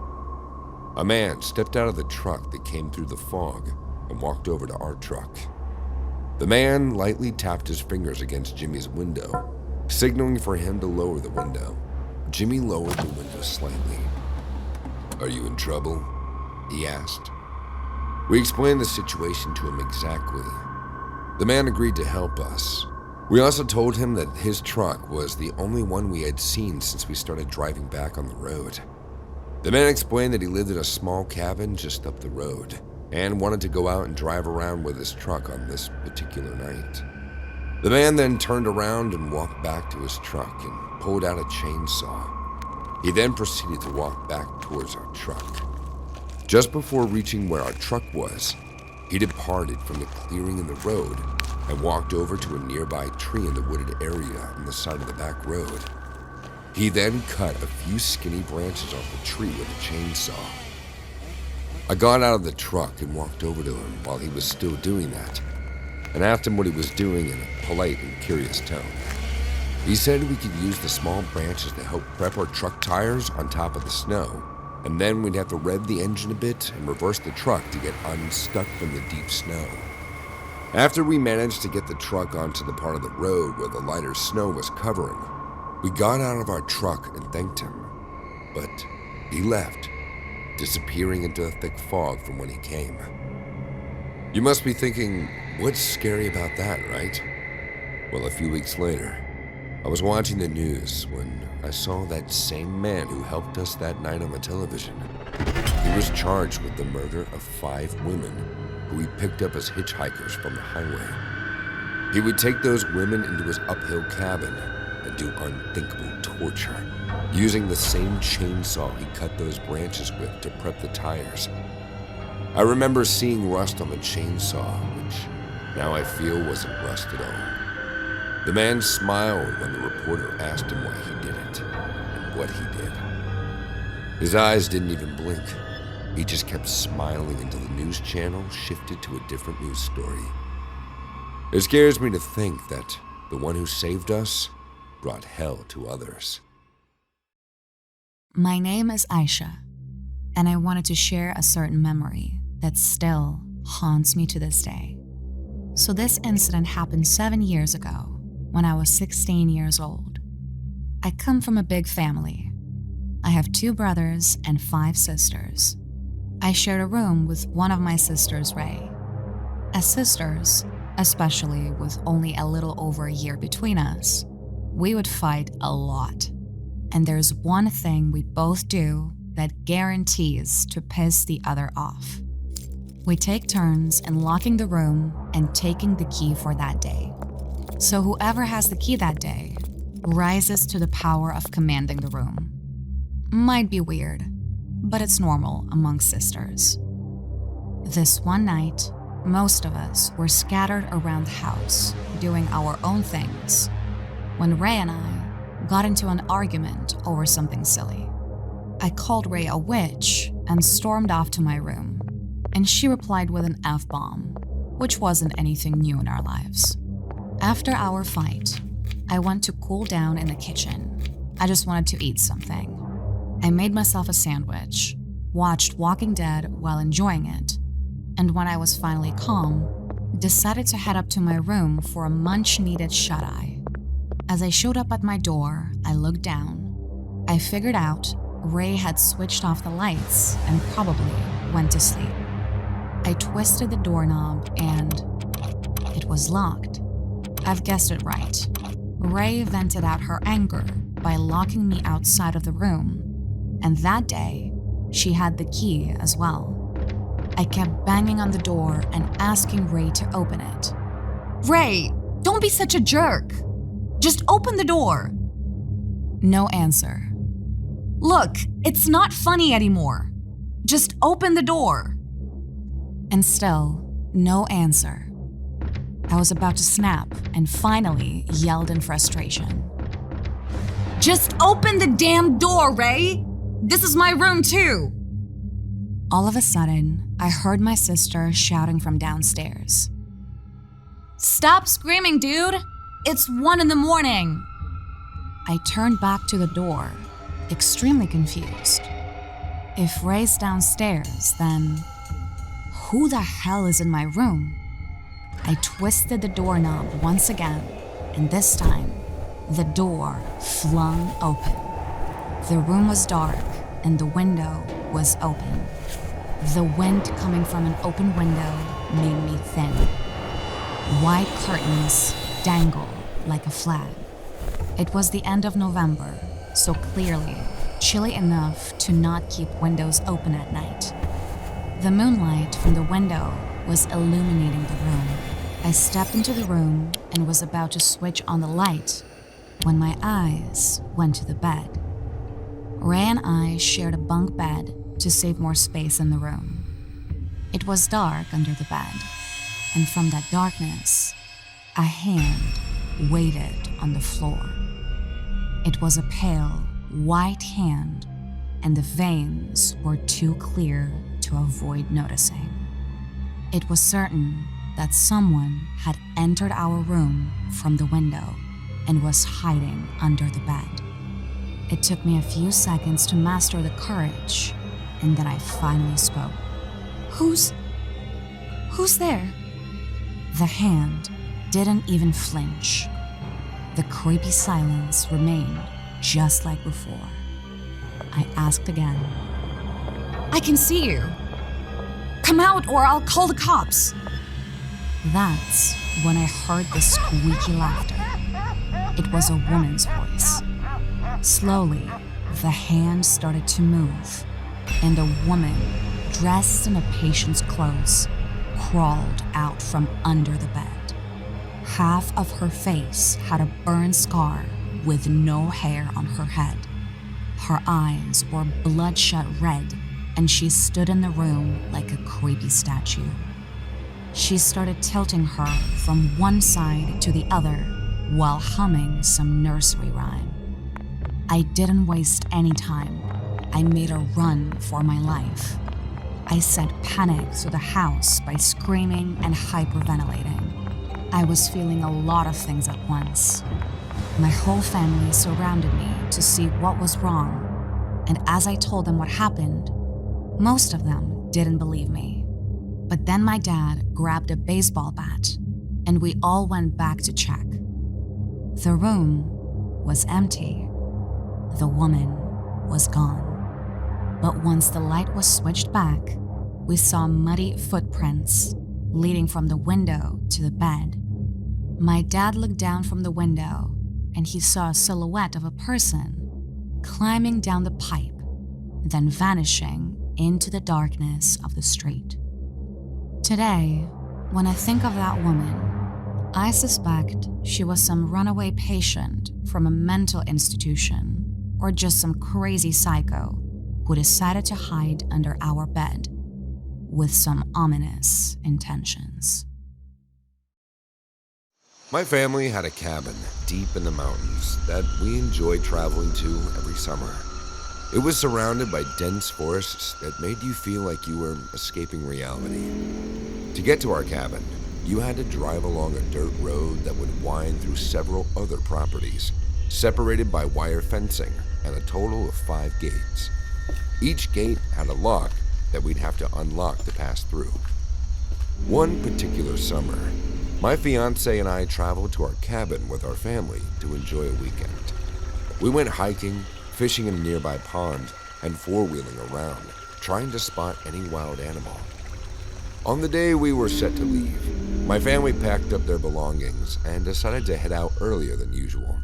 A man stepped out of the truck that came through the fog and walked over to our truck. The man lightly tapped his fingers against Jimmy's window, signaling for him to lower the window. Jimmy lowered the window slightly. "Are you in trouble?" he asked. We explained the situation to him exactly. The man agreed to help us. We also told him that his truck was the only one we had seen since we started driving back on the road. The man explained that he lived in a small cabin just up the road and wanted to go out and drive around with his truck on this particular night. The man then turned around and walked back to his truck and pulled out a chainsaw. He then proceeded to walk back towards our truck. Just before reaching where our truck was, he departed from the clearing in the road and walked over to a nearby tree in the wooded area on the side of the back road. He then cut a few skinny branches off the tree with a chainsaw. I got out of the truck and walked over to him while he was still doing that, and asked him what he was doing in a polite and curious tone. He said we could use the small branches to help prep our truck tires on top of the snow, and then we'd have to rev the engine a bit and reverse the truck to get unstuck from the deep snow. After we managed to get the truck onto the part of the road where the lighter snow was covering, we got out of our truck and thanked him, but he left, disappearing into a thick fog from when he came. You must be thinking, what's scary about that, right? Well, a few weeks later, I was watching the news when I saw that same man who helped us that night on the television. He was charged with the murder of 5 women who he picked up as hitchhikers from the highway. He would take those women into his uphill cabin and do unthinkable torture, using the same chainsaw he cut those branches with to prep the tires. I remember seeing rust on the chainsaw, which now I feel wasn't rust at all. The man smiled when the reporter asked him why he did it and what he did. His eyes didn't even blink. He just kept smiling until the news channel shifted to a different news story. It scares me to think that the one who saved us brought hell to others. My name is Aisha, and I wanted to share a certain memory that still haunts me to this day. So this incident happened 7 years ago when I was 16 years old. I come from a big family. I have 2 brothers and 5 sisters. I shared a room with one of my sisters, Ray. As sisters, especially with only a little over a year between us, we would fight a lot. And there's one thing we both do that guarantees to piss the other off. We take turns in locking the room and taking the key for that day. So whoever has the key that day rises to the power of commanding the room. Might be weird, but it's normal among sisters. This one night, most of us were scattered around the house, doing our own things, when Ray and I got into an argument over something silly. I called Ray a witch and stormed off to my room, and she replied with an F-bomb, which wasn't anything new in our lives. After our fight, I went to cool down in the kitchen. I just wanted to eat something. I made myself a sandwich, watched Walking Dead while enjoying it, and when I was finally calm, decided to head up to my room for a much-needed shut-eye. As I showed up at my door, I looked down. I figured out Ray had switched off the lights and probably went to sleep. I twisted the doorknob and it was locked. I've guessed it right. Ray vented out her anger by locking me outside of the room, and that day, she had the key as well. I kept banging on the door and asking Ray to open it. "Ray, don't be such a jerk! Just open the door!" No answer. "Look, it's not funny anymore. Just open the door." And still, no answer. I was about to snap and finally yelled in frustration. "Just open the damn door, Ray! This is my room too!" All of a sudden, I heard my sister shouting from downstairs. "Stop screaming, dude! It's 1 a.m. I turned back to the door, extremely confused. If Ray's downstairs, then who the hell is in my room? I twisted the doorknob once again, and this time, the door flung open. The room was dark, and the window was open. The wind coming from an open window made me thin. White curtains dangled like a flag. It was the end of November, so clearly chilly enough to not keep windows open at night. The moonlight from the window was illuminating the room. I stepped into the room and was about to switch on the light when my eyes went to the bed. Ray and I shared a bunk bed to save more space in the room. It was dark under the bed, and from that darkness, a hand waited on the floor. It was a pale, white hand, and the veins were too clear to avoid noticing. It was certain that someone had entered our room from the window and was hiding under the bed. It took me a few seconds to master the courage, and then I finally spoke. Who's there? The hand didn't even flinch. The creepy silence remained just like before. I asked again. I can see you. Come out or I'll call the cops. That's when I heard the squeaky laughter. It was a woman's voice. Slowly, the hand started to move, and a woman dressed in a patient's clothes crawled out from under the bed. Half of her face had a burn scar with no hair on her head. Her eyes were bloodshot red, and she stood in the room like a creepy statue. She started tilting her from one side to the other while humming some nursery rhyme. I didn't waste any time. I made a run for my life. I sent panic through the house by screaming and hyperventilating. I was feeling a lot of things at once. My whole family surrounded me to see what was wrong, and as I told them what happened, most of them didn't believe me. But then my dad grabbed a baseball bat, and we all went back to check. The room was empty. The woman was gone. But once the light was switched back, we saw muddy footprints leading from the window to the bed. My dad looked down from the window, and he saw a silhouette of a person climbing down the pipe, then vanishing into the darkness of the street. Today, when I think of that woman, I suspect she was some runaway patient from a mental institution or just some crazy psycho who decided to hide under our bed with some ominous intentions. My family had a cabin deep in the mountains that we enjoyed traveling to every summer. It was surrounded by dense forests that made you feel like you were escaping reality. To get to our cabin, you had to drive along a dirt road that would wind through several other properties, separated by wire fencing and a total of 5 gates. Each gate had a lock that we'd have to unlock to pass through. One particular summer, my fiance and I traveled to our cabin with our family to enjoy a weekend. We went hiking, fishing in a nearby pond, and four-wheeling around, trying to spot any wild animal. On the day we were set to leave, my family packed up their belongings and decided to head out earlier than usual.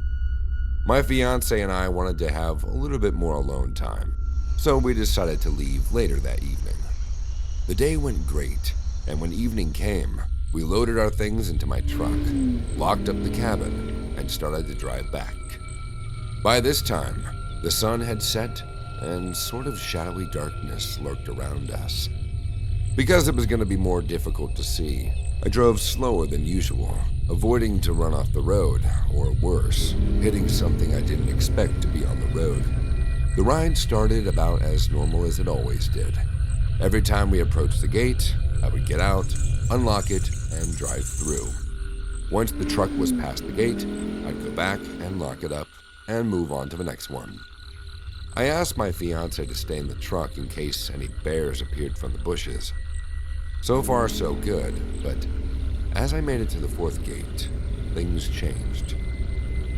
My fiance and I wanted to have a little bit more alone time, so we decided to leave later that evening. The day went great, and when evening came, we loaded our things into my truck, locked up the cabin, and started to drive back. By this time, the sun had set, and sort of shadowy darkness lurked around us. Because it was going to be more difficult to see, I drove slower than usual, avoiding to run off the road, or worse, hitting something I didn't expect to be on the road. The ride started about as normal as it always did. Every time we approached the gate, I would get out, unlock it, and drive through. Once the truck was past the gate, I'd go back and lock it up and move on to the next one. I asked my fiance to stay in the truck in case any bears appeared from the bushes. So far, so good, but as I made it to the fourth gate, things changed.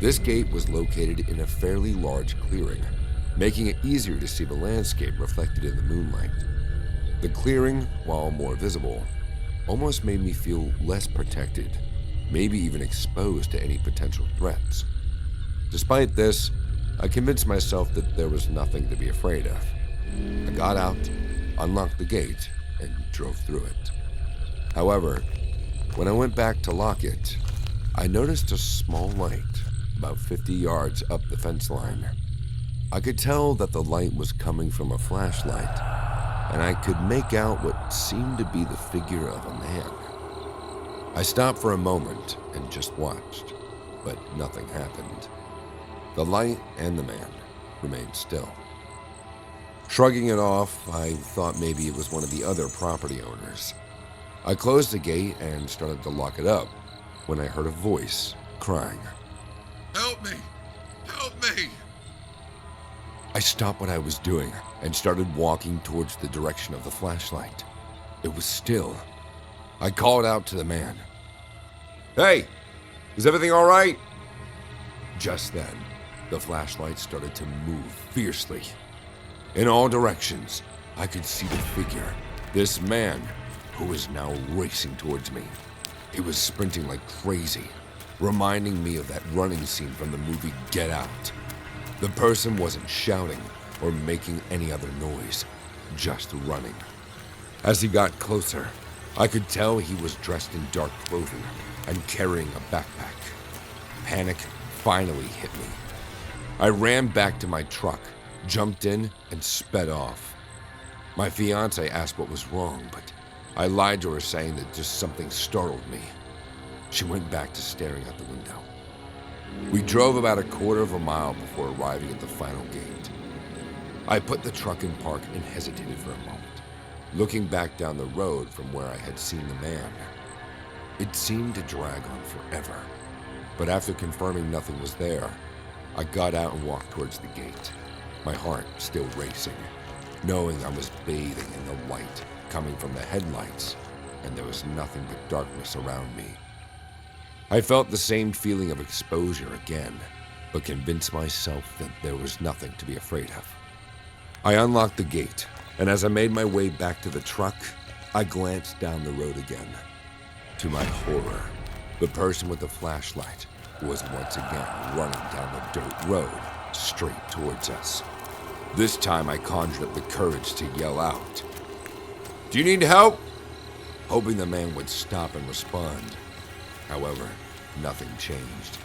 This gate was located in a fairly large clearing, making it easier to see the landscape reflected in the moonlight. The clearing, while more visible, almost made me feel less protected, maybe even exposed to any potential threats. Despite this, I convinced myself that there was nothing to be afraid of. I got out, unlocked the gate, and drove through it. However, when I went back to lock it, I noticed a small light about 50 yards up the fence line. I could tell that the light was coming from a flashlight, and I could make out what seemed to be the figure of a man. I stopped for a moment and just watched, but nothing happened. The light and the man remained still. Shrugging it off, I thought maybe it was one of the other property owners. I closed the gate and started to lock it up when I heard a voice crying, "Help me! Help me!" I stopped what I was doing and started walking towards the direction of the flashlight. It was still. I called out to the man, "Hey, is everything all right?" Just then, the flashlight started to move fiercely. In all directions, I could see the figure, this man, who was now racing towards me. He was sprinting like crazy, reminding me of that running scene from the movie Get Out. The person wasn't shouting or making any other noise, just running. As he got closer, I could tell he was dressed in dark clothing and carrying a backpack. Panic finally hit me. I ran back to my truck, jumped in, and sped off. My fiance asked what was wrong, but I lied to her saying that just something startled me. She went back to staring out the window. We drove about a quarter of a mile before arriving at the final gate. I put the truck in park and hesitated for a moment, looking back down the road from where I had seen the man. It seemed to drag on forever, but after confirming nothing was there, I got out and walked towards the gate, my heart still racing, knowing I was bathing in the light coming from the headlights, and there was nothing but darkness around me. I felt the same feeling of exposure again, but convinced myself that there was nothing to be afraid of. I unlocked the gate, and as I made my way back to the truck, I glanced down the road again. To my horror, the person with the flashlight was once again running down the dirt road straight towards us. This time I conjured up the courage to yell out, "Do you need help?" hoping the man would stop and respond. However, nothing changed.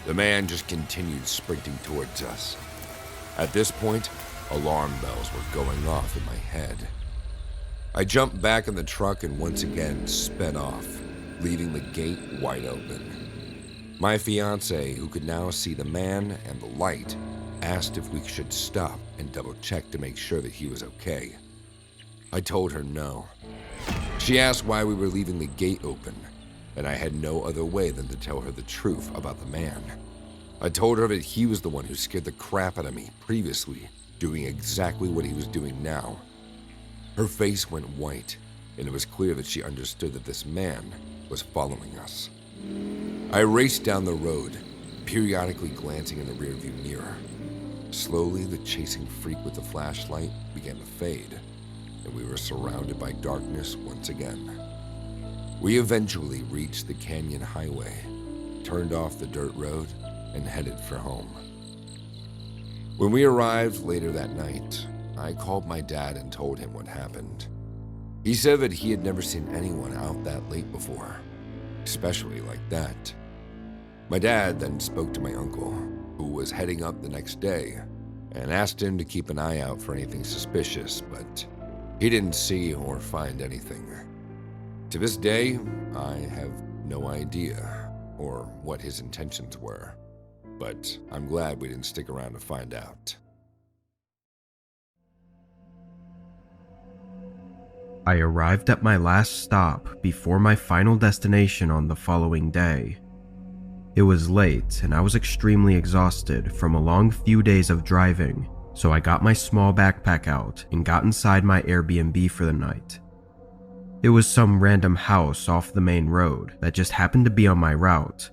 The man just continued sprinting towards us. At this point, alarm bells were going off in my head. I jumped back in the truck and once again sped off, leaving the gate wide open. My fiance, who could now see the man and the light, asked if we should stop and double check to make sure that he was okay. I told her no. She asked why we were leaving the gate open, and I had no other way than to tell her the truth about the man. I told her that he was the one who scared the crap out of me previously, doing exactly what he was doing now. Her face went white, and it was clear that she understood that this man was following us. I raced down the road, periodically glancing in the rearview mirror. Slowly, the chasing freak with the flashlight began to fade, and we were surrounded by darkness once again. We eventually reached the canyon highway, turned off the dirt road, and headed for home. When we arrived later that night, I called my dad and told him what happened. He said that he had never seen anyone out that late before, especially like that. My dad then spoke to my uncle, who was heading up the next day, and asked him to keep an eye out for anything suspicious, but he didn't see or find anything. To this day, I have no idea or what his intentions were, but I'm glad we didn't stick around to find out. I arrived at my last stop before my final destination on the following day, It was late and I was extremely exhausted from a long few days of driving, so I got my small backpack out and got inside my Airbnb for the night. It was some random house off the main road that just happened to be on my route.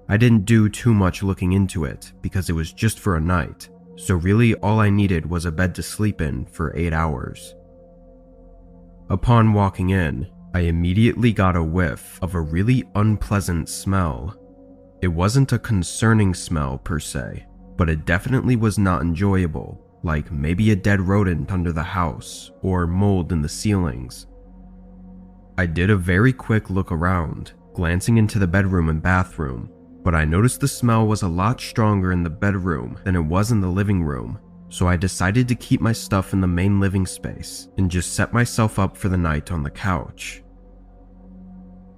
I didn't do too much looking into it because it was just for a night, so really all I needed was a bed to sleep in for 8 hours. Upon walking in, I immediately got a whiff of a really unpleasant smell. It wasn't a concerning smell per se, but it definitely was not enjoyable, like maybe a dead rodent under the house or mold in the ceilings. I did a very quick look around, glancing into the bedroom and bathroom, but I noticed the smell was a lot stronger in the bedroom than it was in the living room, so I decided to keep my stuff in the main living space and just set myself up for the night on the couch.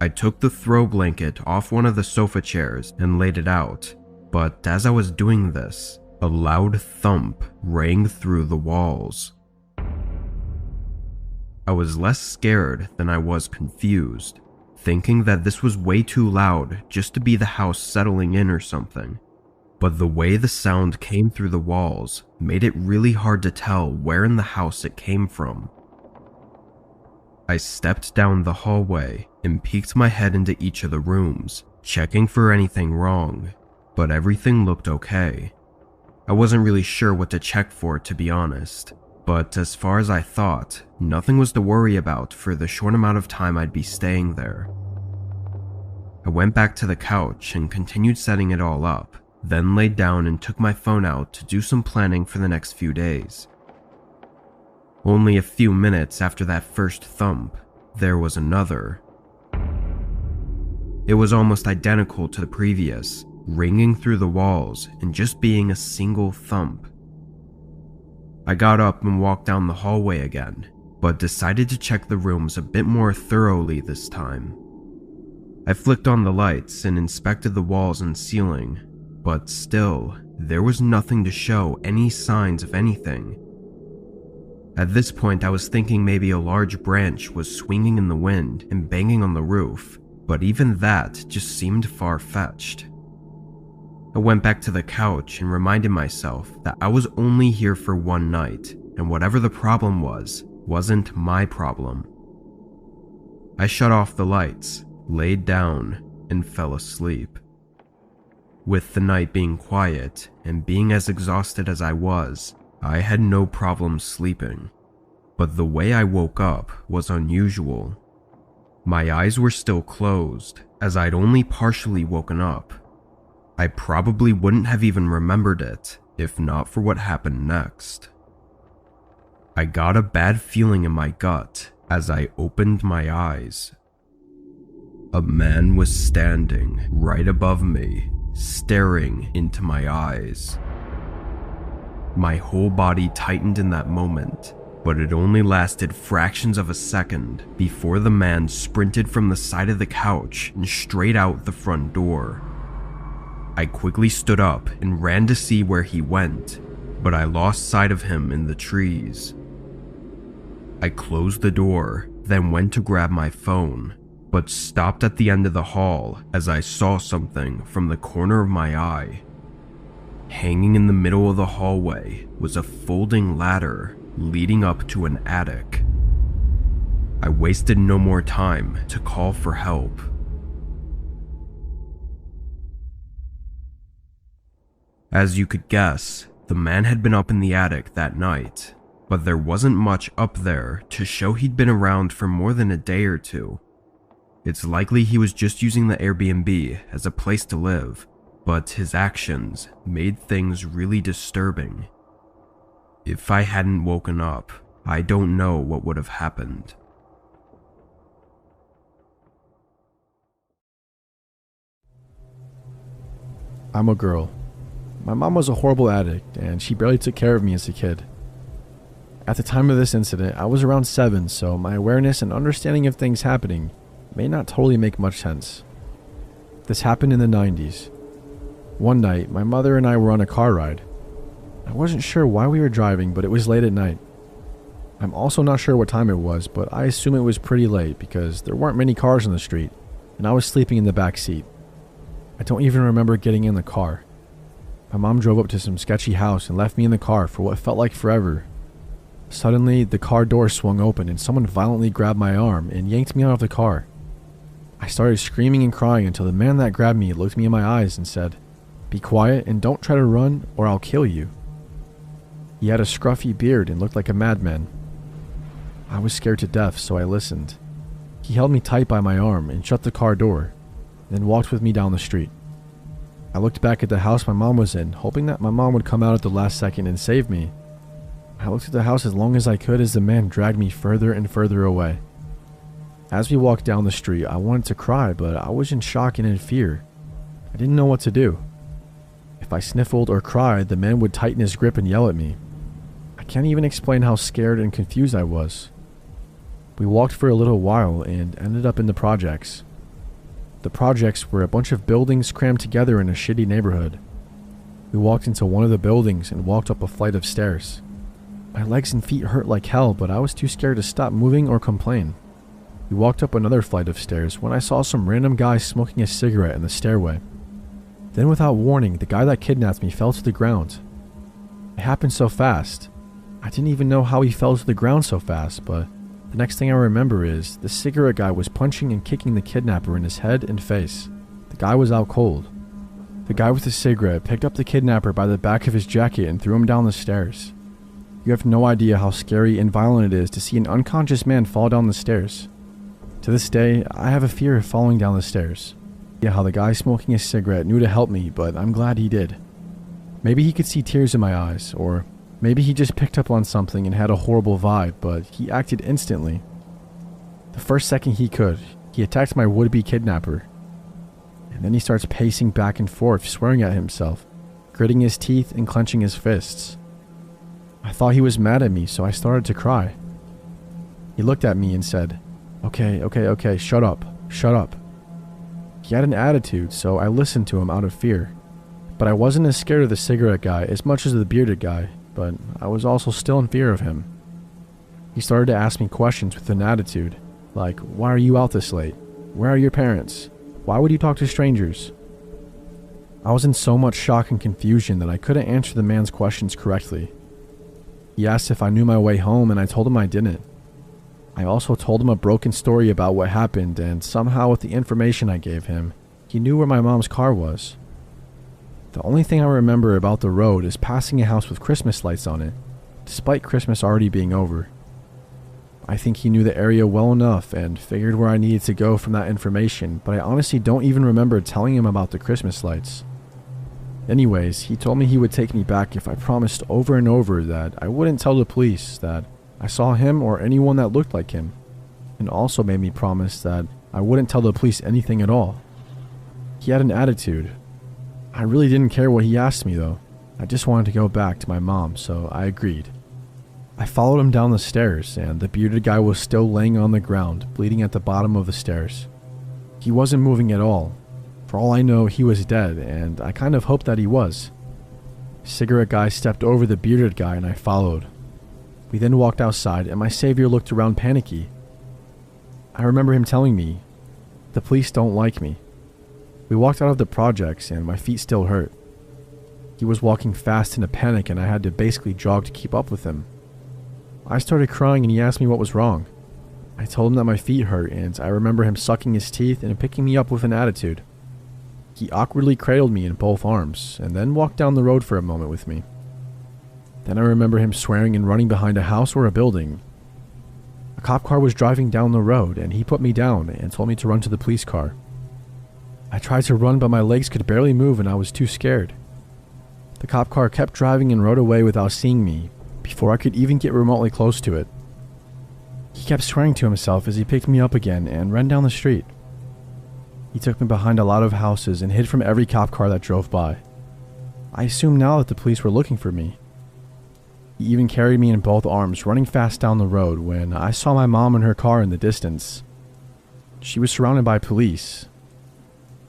I took the throw blanket off one of the sofa chairs and laid it out, but as I was doing this, a loud thump rang through the walls. I was less scared than I was confused, thinking that this was way too loud just to be the house settling in or something. But the way the sound came through the walls made it really hard to tell where in the house it came from. I stepped down the hallway and peeked my head into each of the rooms, checking for anything wrong, but everything looked okay. I wasn't really sure what to check for, to be honest, but as far as I thought, nothing was to worry about for the short amount of time I'd be staying there. I went back to the couch and continued setting it all up, then laid down and took my phone out to do some planning for the next few days. Only a few minutes after that first thump, there was another. It was almost identical to the previous, ringing through the walls and just being a single thump. I got up and walked down the hallway again, but decided to check the rooms a bit more thoroughly this time. I flicked on the lights and inspected the walls and ceiling, but still, there was nothing to show any signs of anything. At this point, I was thinking maybe a large branch was swinging in the wind and banging on the roof, but even that just seemed far-fetched. I went back to the couch and reminded myself that I was only here for one night, and whatever the problem was, wasn't my problem. I shut off the lights, laid down, and fell asleep. With the night being quiet and being as exhausted as I was, I had no problem sleeping. But the way I woke up was unusual. My eyes were still closed, as I'd only partially woken up. I probably wouldn't have even remembered it if not for what happened next. I got a bad feeling in my gut as I opened my eyes. A man was standing right above me, staring into my eyes. My whole body tightened in that moment, but it only lasted fractions of a second before the man sprinted from the side of the couch and straight out the front door. I quickly stood up and ran to see where he went, but I lost sight of him in the trees. I closed the door, then went to grab my phone, but stopped at the end of the hall as I saw something from the corner of my eye. Hanging in the middle of the hallway was a folding ladder leading up to an attic. I wasted no more time to call for help. As you could guess, the man had been up in the attic that night, but there wasn't much up there to show he'd been around for more than a day or two. It's likely he was just using the Airbnb as a place to live, but his actions made things really disturbing. If I hadn't woken up, I don't know what would have happened. I'm a girl. My mom was a horrible addict, and she barely took care of me as a kid. At the time of this incident, I was around 7, so my awareness and understanding of things happening may not totally make much sense. This happened in the 90s. One night, my mother and I were on a car ride. I wasn't sure why we were driving, but it was late at night. I'm also not sure what time it was, but I assume it was pretty late because there weren't many cars on the street, and I was sleeping in the back seat. I don't even remember getting in the car. My mom drove up to some sketchy house and left me in the car for what felt like forever. Suddenly, the car door swung open and someone violently grabbed my arm and yanked me out of the car. I started screaming and crying until the man that grabbed me looked me in my eyes and said, "Be quiet and don't try to run or I'll kill you." He had a scruffy beard and looked like a madman. I was scared to death, so I listened. He held me tight by my arm and shut the car door, then walked with me down the street. I looked back at the house my mom was in, hoping that my mom would come out at the last second and save me. I looked at the house as long as I could as the man dragged me further and further away. As we walked down the street, I wanted to cry, but I was in shock and in fear. I didn't know what to do. If I sniffled or cried, the man would tighten his grip and yell at me. I can't even explain how scared and confused I was. We walked for a little while and ended up in the projects. The projects were a bunch of buildings crammed together in a shitty neighborhood. We walked into one of the buildings and walked up a flight of stairs. My legs and feet hurt like hell, but I was too scared to stop moving or complain. We walked up another flight of stairs when I saw some random guy smoking a cigarette in the stairway. Then without warning, the guy that kidnapped me fell to the ground. It happened so fast. I didn't even know how he fell to the ground so fast, but the next thing I remember is the cigarette guy was punching and kicking the kidnapper in his head and face. The guy was out cold. The guy with the cigarette picked up the kidnapper by the back of his jacket and threw him down the stairs. You have no idea how scary and violent it is to see an unconscious man fall down the stairs. To this day, I have a fear of falling down the stairs. Yeah, how the guy smoking a cigarette knew to help me, but I'm glad he did. Maybe he could see tears in my eyes, or maybe he just picked up on something and had a horrible vibe, but he acted instantly. The first second he could, he attacked my would-be kidnapper. And then he starts pacing back and forth, swearing at himself, gritting his teeth and clenching his fists. I thought he was mad at me, so I started to cry. He looked at me and said, Okay, shut up. He had an attitude, so I listened to him out of fear. But I wasn't as scared of the cigarette guy as much as the bearded guy, but I was also still in fear of him. He started to ask me questions with an attitude, like, why are you out this late? Where are your parents? Why would you talk to strangers? I was in so much shock and confusion that I couldn't answer the man's questions correctly. He asked if I knew my way home, and I told him I didn't. I also told him a broken story about what happened, and somehow with the information I gave him, he knew where my mom's car was. The only thing I remember about the road is passing a house with Christmas lights on it, despite Christmas already being over. I think he knew the area well enough and figured where I needed to go from that information, but I honestly don't even remember telling him about the Christmas lights. Anyways, he told me he would take me back if I promised over and over that I wouldn't tell the police that I saw him or anyone that looked like him, and also made me promise that I wouldn't tell the police anything at all. He had an attitude. I really didn't care what he asked me though. I just wanted to go back to my mom, so I agreed. I followed him down the stairs, and the bearded guy was still laying on the ground, bleeding at the bottom of the stairs. He wasn't moving at all. For all I know, he was dead, and I kind of hoped that he was. Cigarette guy stepped over the bearded guy, and I followed. We then walked outside, and my savior looked around panicky. I remember him telling me, "The police don't like me." We walked out of the projects, and my feet still hurt. He was walking fast in a panic, and I had to basically jog to keep up with him. I started crying, and he asked me what was wrong. I told him that my feet hurt, and I remember him sucking his teeth and picking me up with an attitude. He awkwardly cradled me in both arms, and then walked down the road for a moment with me. Then I remember him swearing and running behind a house or a building. A cop car was driving down the road, and he put me down and told me to run to the police car. I tried to run, but my legs could barely move and I was too scared. The cop car kept driving and rode away without seeing me, before I could even get remotely close to it. He kept swearing to himself as he picked me up again and ran down the street. He took me behind a lot of houses and hid from every cop car that drove by. I assumed now that the police were looking for me. He even carried me in both arms, running fast down the road when I saw my mom in her car in the distance. She was surrounded by police.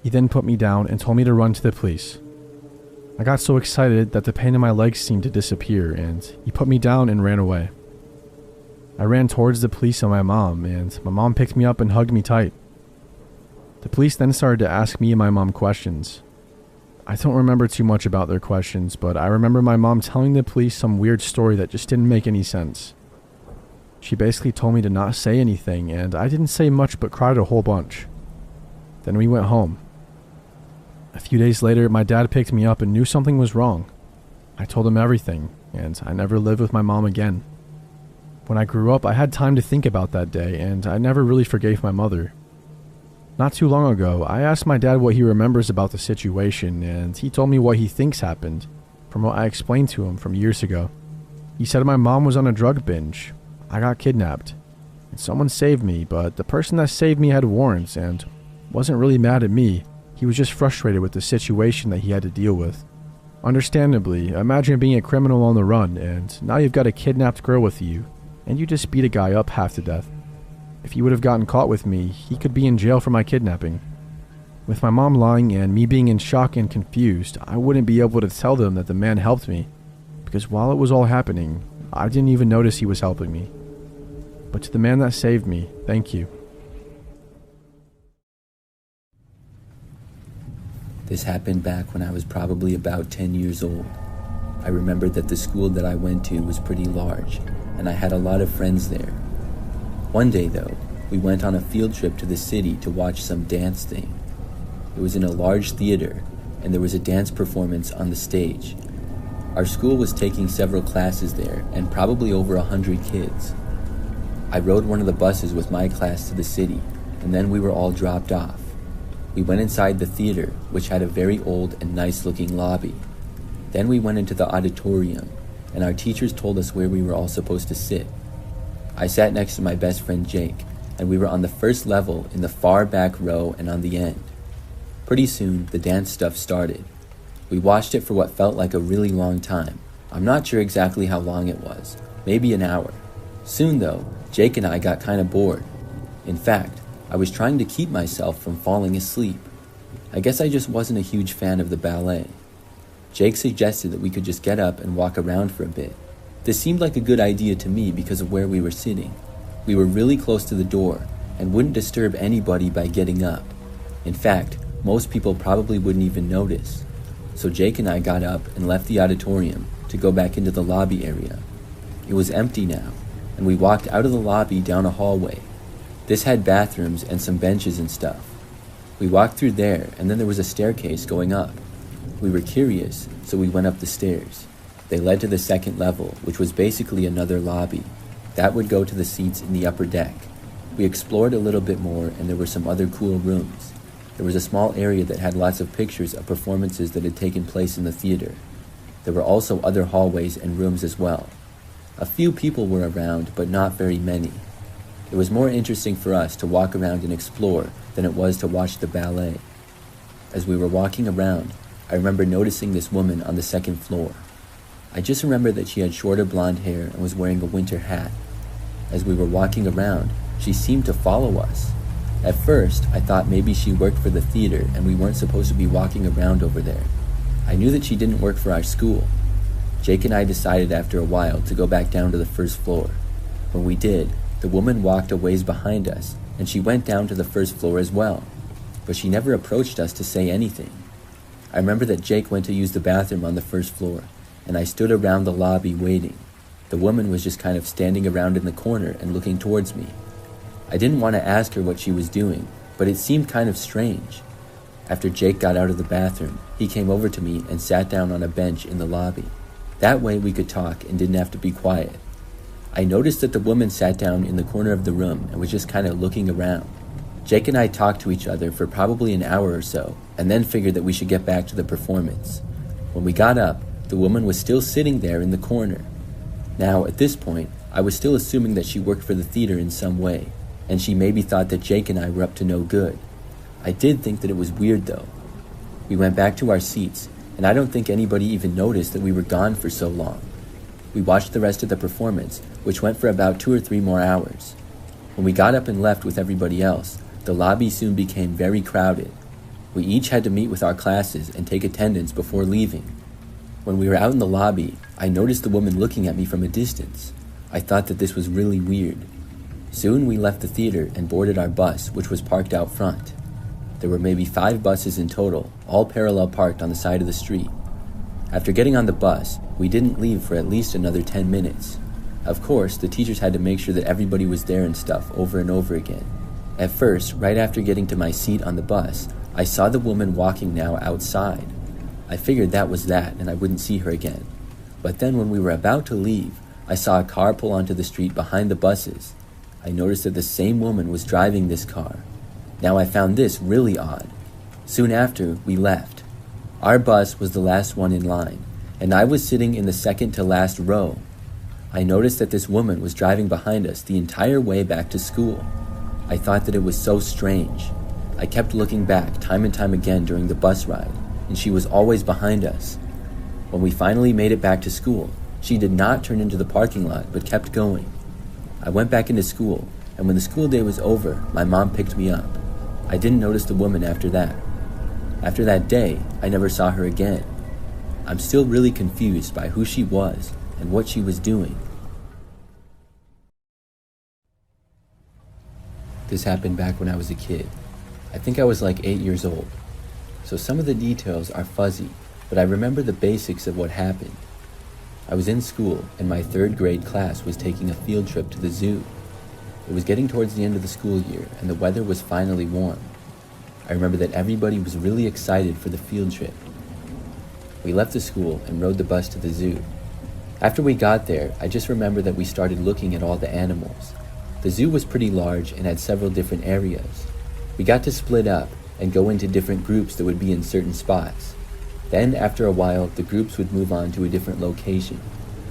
He then put me down and told me to run to the police. I got so excited that the pain in my legs seemed to disappear, and he put me down and ran away. I ran towards the police and my mom picked me up and hugged me tight. The police then started to ask me and my mom questions. I don't remember too much about their questions, but I remember my mom telling the police some weird story that just didn't make any sense. She basically told me to not say anything, and I didn't say much but cried a whole bunch. Then we went home. A few days later, my dad picked me up and knew something was wrong. I told him everything, and I never lived with my mom again. When I grew up, I had time to think about that day, and I never really forgave my mother. Not too long ago, I asked my dad what he remembers about the situation, and he told me what he thinks happened, from what I explained to him from years ago. He said my mom was on a drug binge. I got kidnapped, and someone saved me, but the person that saved me had warrants and wasn't really mad at me. He was just frustrated with the situation that he had to deal with. Understandably, imagine being a criminal on the run, and now you've got a kidnapped girl with you, and you just beat a guy up half to death. If he would have gotten caught with me, he could be in jail for my kidnapping. With my mom lying and me being in shock and confused, I wouldn't be able to tell them that the man helped me, because while it was all happening, I didn't even notice he was helping me. But to the man that saved me, thank you. This happened back when I was probably about 10 years old. I remembered that the school that I went to was pretty large, and I had a lot of friends there. One day, though, we went on a field trip to the city to watch some dance thing. It was in a large theater, and there was a dance performance on the stage. Our school was taking several classes there, and probably over 100 kids. I rode one of the buses with my class to the city, and then we were all dropped off. We went inside the theater, which had a very old and nice-looking lobby. Then we went into the auditorium, and our teachers told us where we were all supposed to sit. I sat next to my best friend Jake, and we were on the first level in the far back row and on the end. Pretty soon, the dance stuff started. We watched it for what felt like a really long time. I'm not sure exactly how long it was, maybe an hour. Soon though, Jake and I got kind of bored. In fact, I was trying to keep myself from falling asleep. I guess I just wasn't a huge fan of the ballet. Jake suggested that we could just get up and walk around for a bit. This seemed like a good idea to me because of where we were sitting. We were really close to the door and wouldn't disturb anybody by getting up. In fact, most people probably wouldn't even notice. So Jake and I got up and left the auditorium to go back into the lobby area. It was empty now, and we walked out of the lobby down a hallway. This had bathrooms and some benches and stuff. We walked through there, and then there was a staircase going up. We were curious, so we went up the stairs. They led to the second level, which was basically another lobby. That would go to the seats in the upper deck. We explored a little bit more, and there were some other cool rooms. There was a small area that had lots of pictures of performances that had taken place in the theater. There were also other hallways and rooms as well. A few people were around, but not very many. It was more interesting for us to walk around and explore than it was to watch the ballet. As we were walking around, I remember noticing this woman on the second floor. I just remember that she had shorter blonde hair and was wearing a winter hat. As we were walking around, she seemed to follow us. At first, I thought maybe she worked for the theater and we weren't supposed to be walking around over there. I knew that she didn't work for our school. Jake and I decided after a while to go back down to the first floor. When we did, the woman walked a ways behind us, and she went down to the first floor as well. But she never approached us to say anything. I remember that Jake went to use the bathroom on the first floor, and I stood around the lobby waiting. The woman was just kind of standing around in the corner and looking towards me. I didn't want to ask her what she was doing, but it seemed kind of strange. After Jake got out of the bathroom, he came over to me and sat down on a bench in the lobby. That way we could talk and didn't have to be quiet. I noticed that the woman sat down in the corner of the room and was just kind of looking around. Jake and I talked to each other for probably an hour or so, and then figured that we should get back to the performance. When we got up, the woman was still sitting there in the corner. Now, at this point, I was still assuming that she worked for the theater in some way, and she maybe thought that Jake and I were up to no good. I did think that it was weird though. We went back to our seats, and I don't think anybody even noticed that we were gone for so long. We watched the rest of the performance, which went for about 2 or 3 more hours. When we got up and left with everybody else, the lobby soon became very crowded. We each had to meet with our classes and take attendance before leaving. When we were out in the lobby, I noticed the woman looking at me from a distance. I thought that this was really weird. Soon we left the theater and boarded our bus, which was parked out front. There were maybe 5 buses in total, all parallel parked on the side of the street. After getting on the bus, we didn't leave for at least another 10 minutes. Of course, the teachers had to make sure that everybody was there and stuff over and over again. At first, right after getting to my seat on the bus, I saw the woman walking now outside. I figured that was that and I wouldn't see her again. But then when we were about to leave, I saw a car pull onto the street behind the buses. I noticed that the same woman was driving this car. Now I found this really odd. Soon after, we left. Our bus was the last one in line, and I was sitting in the second to last row. I noticed that this woman was driving behind us the entire way back to school. I thought that it was so strange. I kept looking back time and time again during the bus ride, and she was always behind us. When we finally made it back to school, she did not turn into the parking lot, but kept going. I went back into school, and when the school day was over, my mom picked me up. I didn't notice the woman after that. After that day, I never saw her again. I'm still really confused by who she was and what she was doing. This happened back when I was a kid. I think I was like 8 years old. So some of the details are fuzzy, but I remember the basics of what happened. I was in school, and my 3rd grade class was taking a field trip to the zoo. It was getting towards the end of the school year, and the weather was finally warm. I remember that everybody was really excited for the field trip. We left the school and rode the bus to the zoo. After we got there, I just remember that we started looking at all the animals. The zoo was pretty large and had several different areas. We got to split up and go into different groups that would be in certain spots. Then, after a while, the groups would move on to a different location.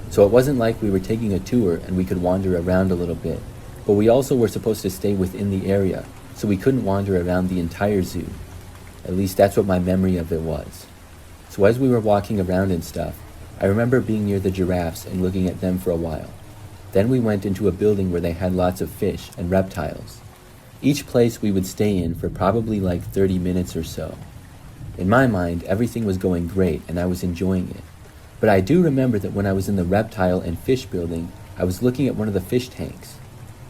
So it wasn't like we were taking a tour and we could wander around a little bit, but we also were supposed to stay within the area, so we couldn't wander around the entire zoo. At least that's what my memory of it was. So as we were walking around and stuff, I remember being near the giraffes and looking at them for a while. Then we went into a building where they had lots of fish and reptiles. Each place we would stay in for probably like 30 minutes or so. In my mind, everything was going great and I was enjoying it. But I do remember that when I was in the reptile and fish building, I was looking at one of the fish tanks.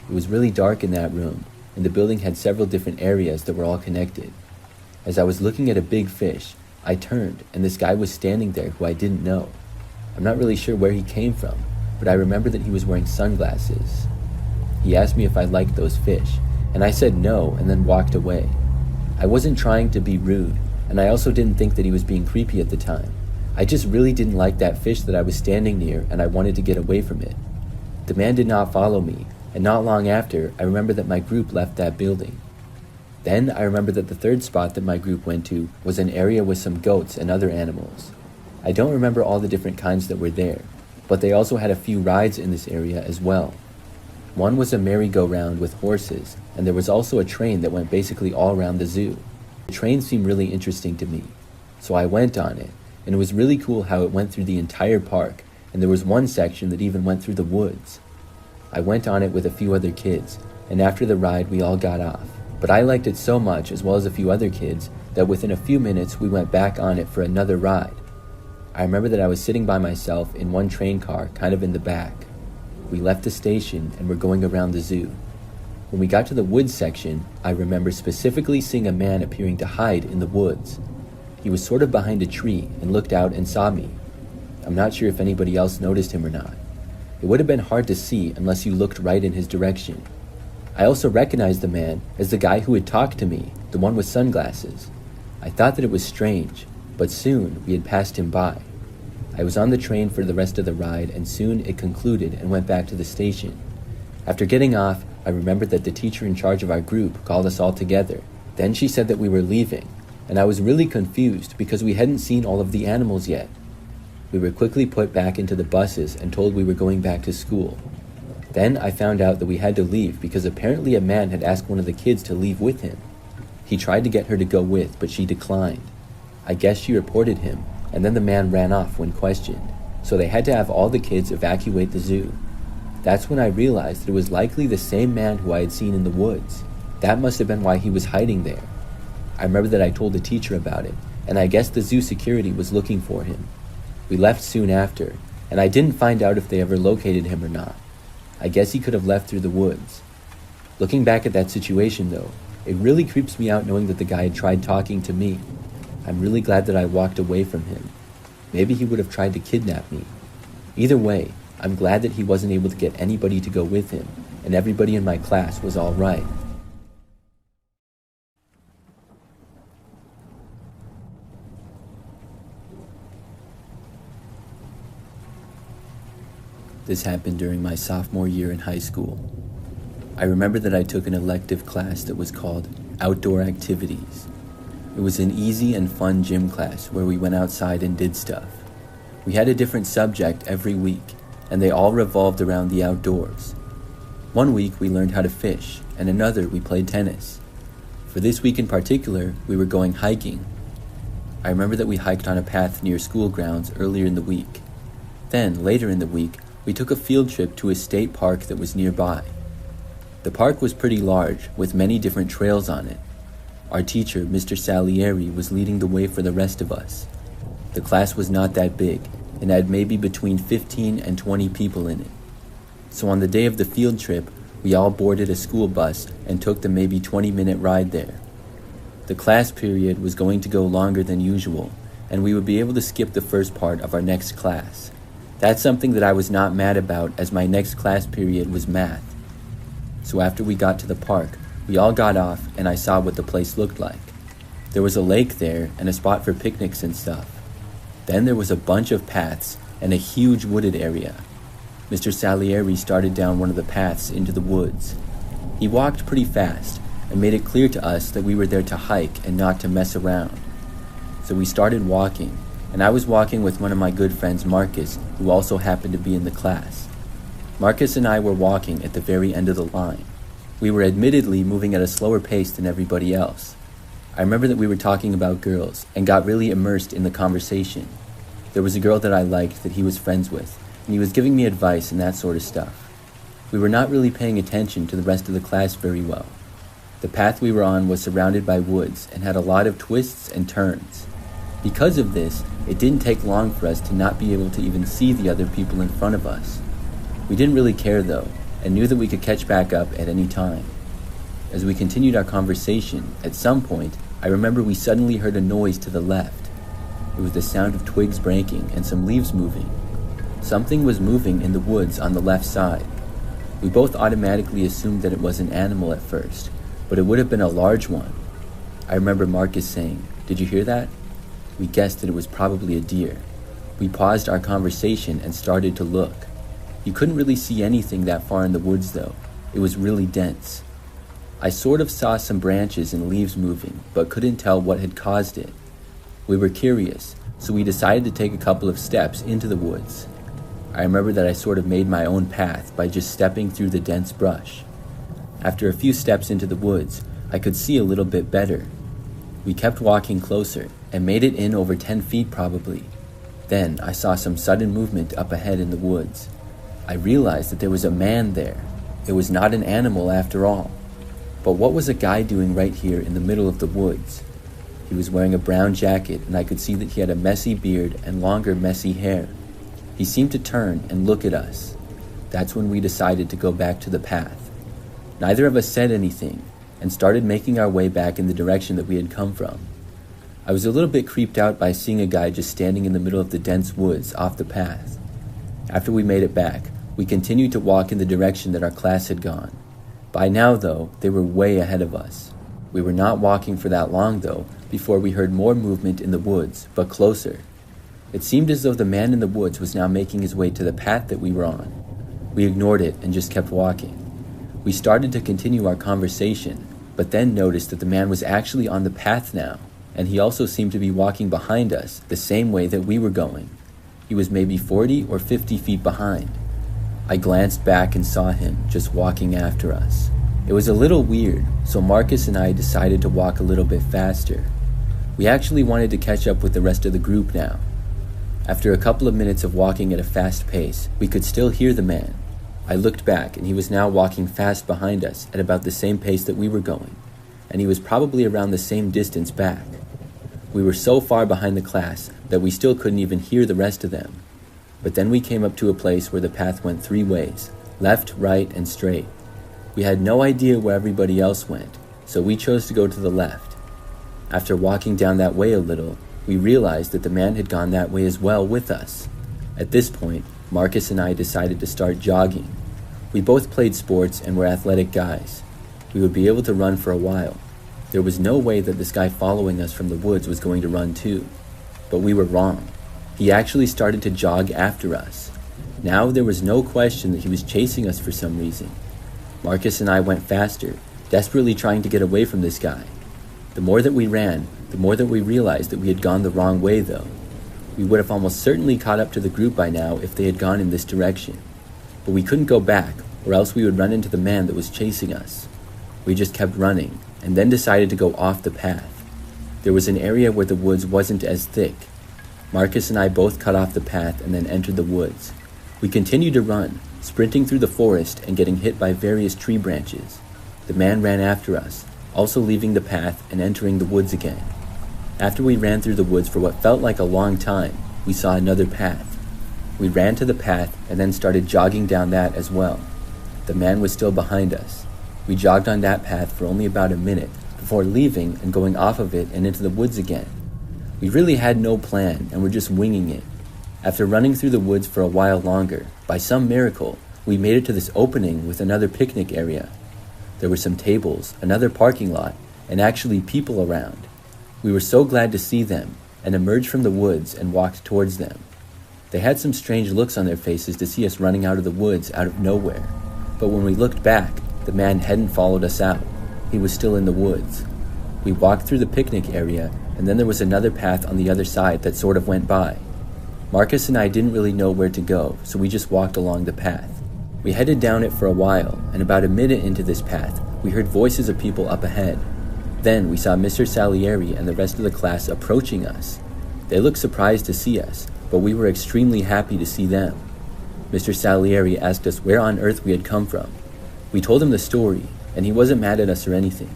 It was really dark in that room, and the building had several different areas that were all connected. As I was looking at a big fish, I turned, and this guy was standing there who I didn't know. I'm not really sure where he came from, but I remember that he was wearing sunglasses. He asked me if I liked those fish, and I said no and then walked away. I wasn't trying to be rude, and I also didn't think that he was being creepy at the time. I just really didn't like that fish that I was standing near, and I wanted to get away from it. The man did not follow me, and not long after, I remember that my group left that building. Then I remember that the 3rd spot that my group went to was an area with some goats and other animals. I don't remember all the different kinds that were there, but they also had a few rides in this area as well. One was a merry-go-round with horses, and there was also a train that went basically all around the zoo. The train seemed really interesting to me, so I went on it, and it was really cool how it went through the entire park, and there was one section that even went through the woods. I went on it with a few other kids, and after the ride we all got off. But I liked it so much, as well as a few other kids, that within a few minutes we went back on it for another ride. I remember that I was sitting by myself in one train car, kind of in the back. We left the station and were going around the zoo. When we got to the woods section, I remember specifically seeing a man appearing to hide in the woods. He was sort of behind a tree and looked out and saw me. I'm not sure if anybody else noticed him or not. It would have been hard to see unless you looked right in his direction. I also recognized the man as the guy who had talked to me, the one with sunglasses. I thought that it was strange, but soon we had passed him by. I was on the train for the rest of the ride, and soon it concluded and went back to the station. After getting off, I remembered that the teacher in charge of our group called us all together. Then she said that we were leaving, and I was really confused because we hadn't seen all of the animals yet. We were quickly put back into the buses and told we were going back to school. Then I found out that we had to leave because apparently a man had asked one of the kids to leave with him. He tried to get her to go with, but she declined. I guess she reported him, and then the man ran off when questioned, so they had to have all the kids evacuate the zoo. That's when I realized that it was likely the same man who I had seen in the woods. That must have been why he was hiding there. I remember that I told the teacher about it, and I guess the zoo security was looking for him. We left soon after, and I didn't find out if they ever located him or not. I guess he could have left through the woods. Looking back at that situation though, It really creeps me out knowing that the guy had tried talking to me. I'm really glad that I walked away from him. Maybe he would have tried to kidnap me. Either way, I'm glad that he wasn't able to get anybody to go with him, and everybody in my class was all right. This happened during my sophomore year in high school. I remember that I took an elective class that was called Outdoor Activities. It was an easy and fun gym class where we went outside and did stuff. We had a different subject every week, and they all revolved around the outdoors. One week we learned how to fish, and another we played tennis. For this week in particular, we were going hiking. I remember that we hiked on a path near school grounds earlier in the week. Then, later in the week, we took a field trip to a state park that was nearby. The park was pretty large, with many different trails on it. Our teacher, Mr. Salieri, was leading the way for the rest of us. The class was not that big, and had maybe between 15 and 20 people in it. So on the day of the field trip, we all boarded a school bus and took the maybe 20-minute ride there. The class period was going to go longer than usual, and we would be able to skip the first part of our next class. That's something that I was not mad about, as my next class period was math. So after we got to the park, we all got off and I saw what the place looked like. There was a lake there and a spot for picnics and stuff. Then there was a bunch of paths and a huge wooded area. Mr. Salieri started down one of the paths into the woods. He walked pretty fast and made it clear to us that we were there to hike and not to mess around. So we started walking, and I was walking with one of my good friends, Marcus, who also happened to be in the class. Marcus and I were walking at the very end of the line. We were admittedly moving at a slower pace than everybody else. I remember that we were talking about girls and got really immersed in the conversation. There was a girl that I liked that he was friends with, and he was giving me advice and that sort of stuff. We were not really paying attention to the rest of the class very well. The path we were on was surrounded by woods and had a lot of twists and turns. Because of this, it didn't take long for us to not be able to even see the other people in front of us. We didn't really care though, and knew that we could catch back up at any time. As we continued our conversation, at some point, I remember we suddenly heard a noise to the left. It was the sound of twigs breaking and some leaves moving. Something was moving in the woods on the left side. We both automatically assumed that it was an animal at first, but it would have been a large one. I remember Marcus saying, "Did you hear that?" We guessed that it was probably a deer. We paused our conversation and started to look. You couldn't really see anything that far in the woods though. It was really dense. I sort of saw some branches and leaves moving, but couldn't tell what had caused it. We were curious, so we decided to take a couple of steps into the woods. I remember that I sort of made my own path by just stepping through the dense brush. After a few steps into the woods, I could see a little bit better. We kept walking closer and made it in over 10 feet probably. Then I saw some sudden movement up ahead in the woods. I realized that there was a man there. It was not an animal after all. But what was a guy doing right here in the middle of the woods? He was wearing a brown jacket, and I could see that he had a messy beard and longer messy hair. He seemed to turn and look at us. That's when we decided to go back to the path. Neither of us said anything and started making our way back in the direction that we had come from. I was a little bit creeped out by seeing a guy just standing in the middle of the dense woods off the path. After we made it back, we continued to walk in the direction that our class had gone. By now, though, they were way ahead of us. We were not walking for that long, though, before we heard more movement in the woods, but closer. It seemed as though the man in the woods was now making his way to the path that we were on. We ignored it and just kept walking. We started to continue our conversation, but then noticed that the man was actually on the path now, and he also seemed to be walking behind us the same way that we were going. He was maybe 40 or 50 feet behind. I glanced back and saw him just walking after us. It was a little weird, so Marcus and I decided to walk a little bit faster. We actually wanted to catch up with the rest of the group now. After a couple of minutes of walking at a fast pace, we could still hear the man. I looked back and he was now walking fast behind us at about the same pace that we were going, and he was probably around the same distance back. We were so far behind the class that we still couldn't even hear the rest of them. But then we came up to a place where the path went 3 ways, left, right, and straight. We had no idea where everybody else went, so we chose to go to the left. After walking down that way a little, we realized that the man had gone that way as well with us. At this point, Marcus and I decided to start jogging. We both played sports and were athletic guys. We would be able to run for a while. There was no way that this guy following us from the woods was going to run too. But we were wrong. He actually started to jog after us. Now there was no question that he was chasing us for some reason. Marcus and I went faster, desperately trying to get away from this guy. The more that we ran, the more that we realized that we had gone the wrong way though. We would have almost certainly caught up to the group by now if they had gone in this direction. But we couldn't go back, or else we would run into the man that was chasing us. We just kept running, and then decided to go off the path. There was an area where the woods wasn't as thick. Marcus and I both cut off the path and then entered the woods. We continued to run, sprinting through the forest and getting hit by various tree branches. The man ran after us, also leaving the path and entering the woods again. After we ran through the woods for what felt like a long time, we saw another path. We ran to the path and then started jogging down that as well. The man was still behind us. We jogged on that path for only about a minute before leaving and going off of it and into the woods again. We really had no plan and were just winging it. After running through the woods for a while longer, by some miracle, we made it to this opening with another picnic area. There were some tables, another parking lot, and actually people around. We were so glad to see them and emerged from the woods and walked towards them. They had some strange looks on their faces to see us running out of the woods out of nowhere. But when we looked back, the man hadn't followed us out. He was still in the woods. We walked through the picnic area, and then there was another path on the other side that sort of went by. Marcus and I didn't really know where to go, so we just walked along the path. We headed down it for a while, and about a minute into this path, we heard voices of people up ahead. Then we saw Mr. Salieri and the rest of the class approaching us. They looked surprised to see us, but we were extremely happy to see them. Mr. Salieri asked us where on earth we had come from. We told him the story, and he wasn't mad at us or anything.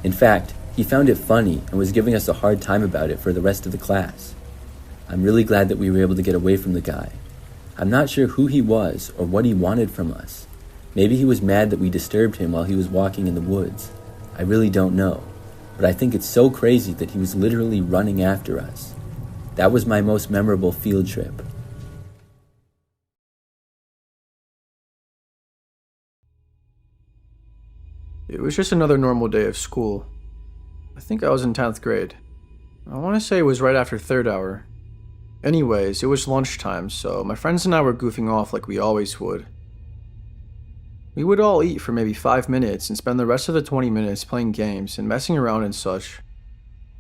In fact, he found it funny and was giving us a hard time about it for the rest of the class. I'm really glad that we were able to get away from the guy. I'm not sure who he was or what he wanted from us. Maybe he was mad that we disturbed him while he was walking in the woods. I really don't know, but I think it's so crazy that he was literally running after us. That was my most memorable field trip. It was just another normal day of school. I think I was in 10th grade. I want to say it was right after third hour. Anyways, it was lunchtime, so my friends and I were goofing off like we always would. We would all eat for maybe 5 minutes and spend the rest of the 20 minutes playing games and messing around and such.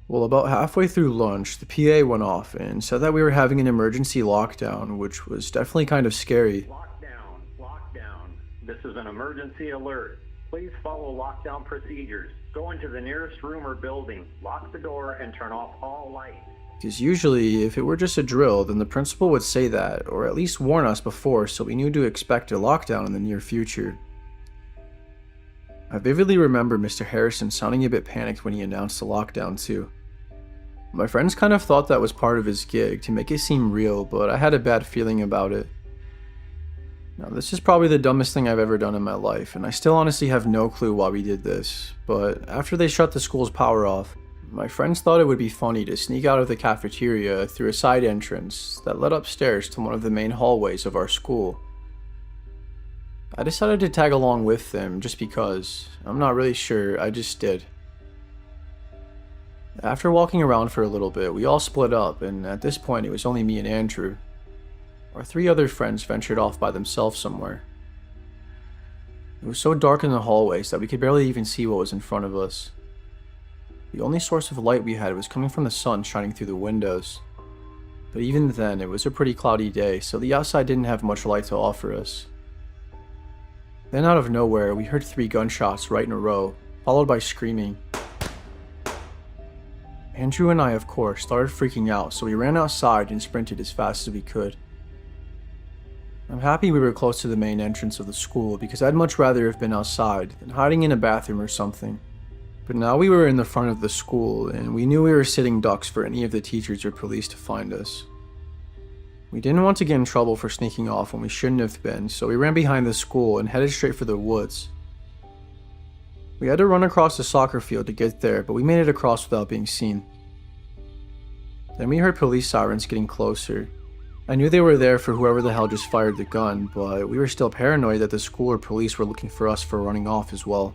Well, about halfway through lunch, the PA went off and said that we were having an emergency lockdown, which was definitely kind of scary. Lockdown. This is an emergency alert. Please follow lockdown procedures. Go into the nearest room or building, lock the door, and turn off all lights. Because usually, if it were just a drill, then the principal would say that, or at least warn us before so we knew to expect a lockdown in the near future. I vividly remember Mr. Harrison sounding a bit panicked when he announced the lockdown too. My friends kind of thought that was part of his gig to make it seem real, but I had a bad feeling about it. Now, this is probably the dumbest thing I've ever done in my life, and I still honestly have no clue why we did this, but after they shut the school's power off, my friends thought it would be funny to sneak out of the cafeteria through a side entrance that led upstairs to one of the main hallways of our school. I decided to tag along with them just because. I'm not really sure, I just did. After walking around for a little bit, we all split up, and at this point it was only me and Andrew. Our 3 other friends ventured off by themselves somewhere. It was so dark in the hallways that we could barely even see what was in front of us. The only source of light we had was coming from the sun shining through the windows. But even then, it was a pretty cloudy day, so the outside didn't have much light to offer us. Then out of nowhere, we heard 3 gunshots right in a row, followed by screaming. Andrew and I, of course, started freaking out, so we ran outside and sprinted as fast as we could. I'm happy we were close to the main entrance of the school because I'd much rather have been outside than hiding in a bathroom or something. But now we were in the front of the school, and we knew we were sitting ducks for any of the teachers or police to find us. We didn't want to get in trouble for sneaking off when we shouldn't have been, so we ran behind the school and headed straight for the woods. We had to run across the soccer field to get there, but we made it across without being seen. Then we heard police sirens getting closer. I knew they were there for whoever the hell just fired the gun, but we were still paranoid that the school or police were looking for us for running off as well.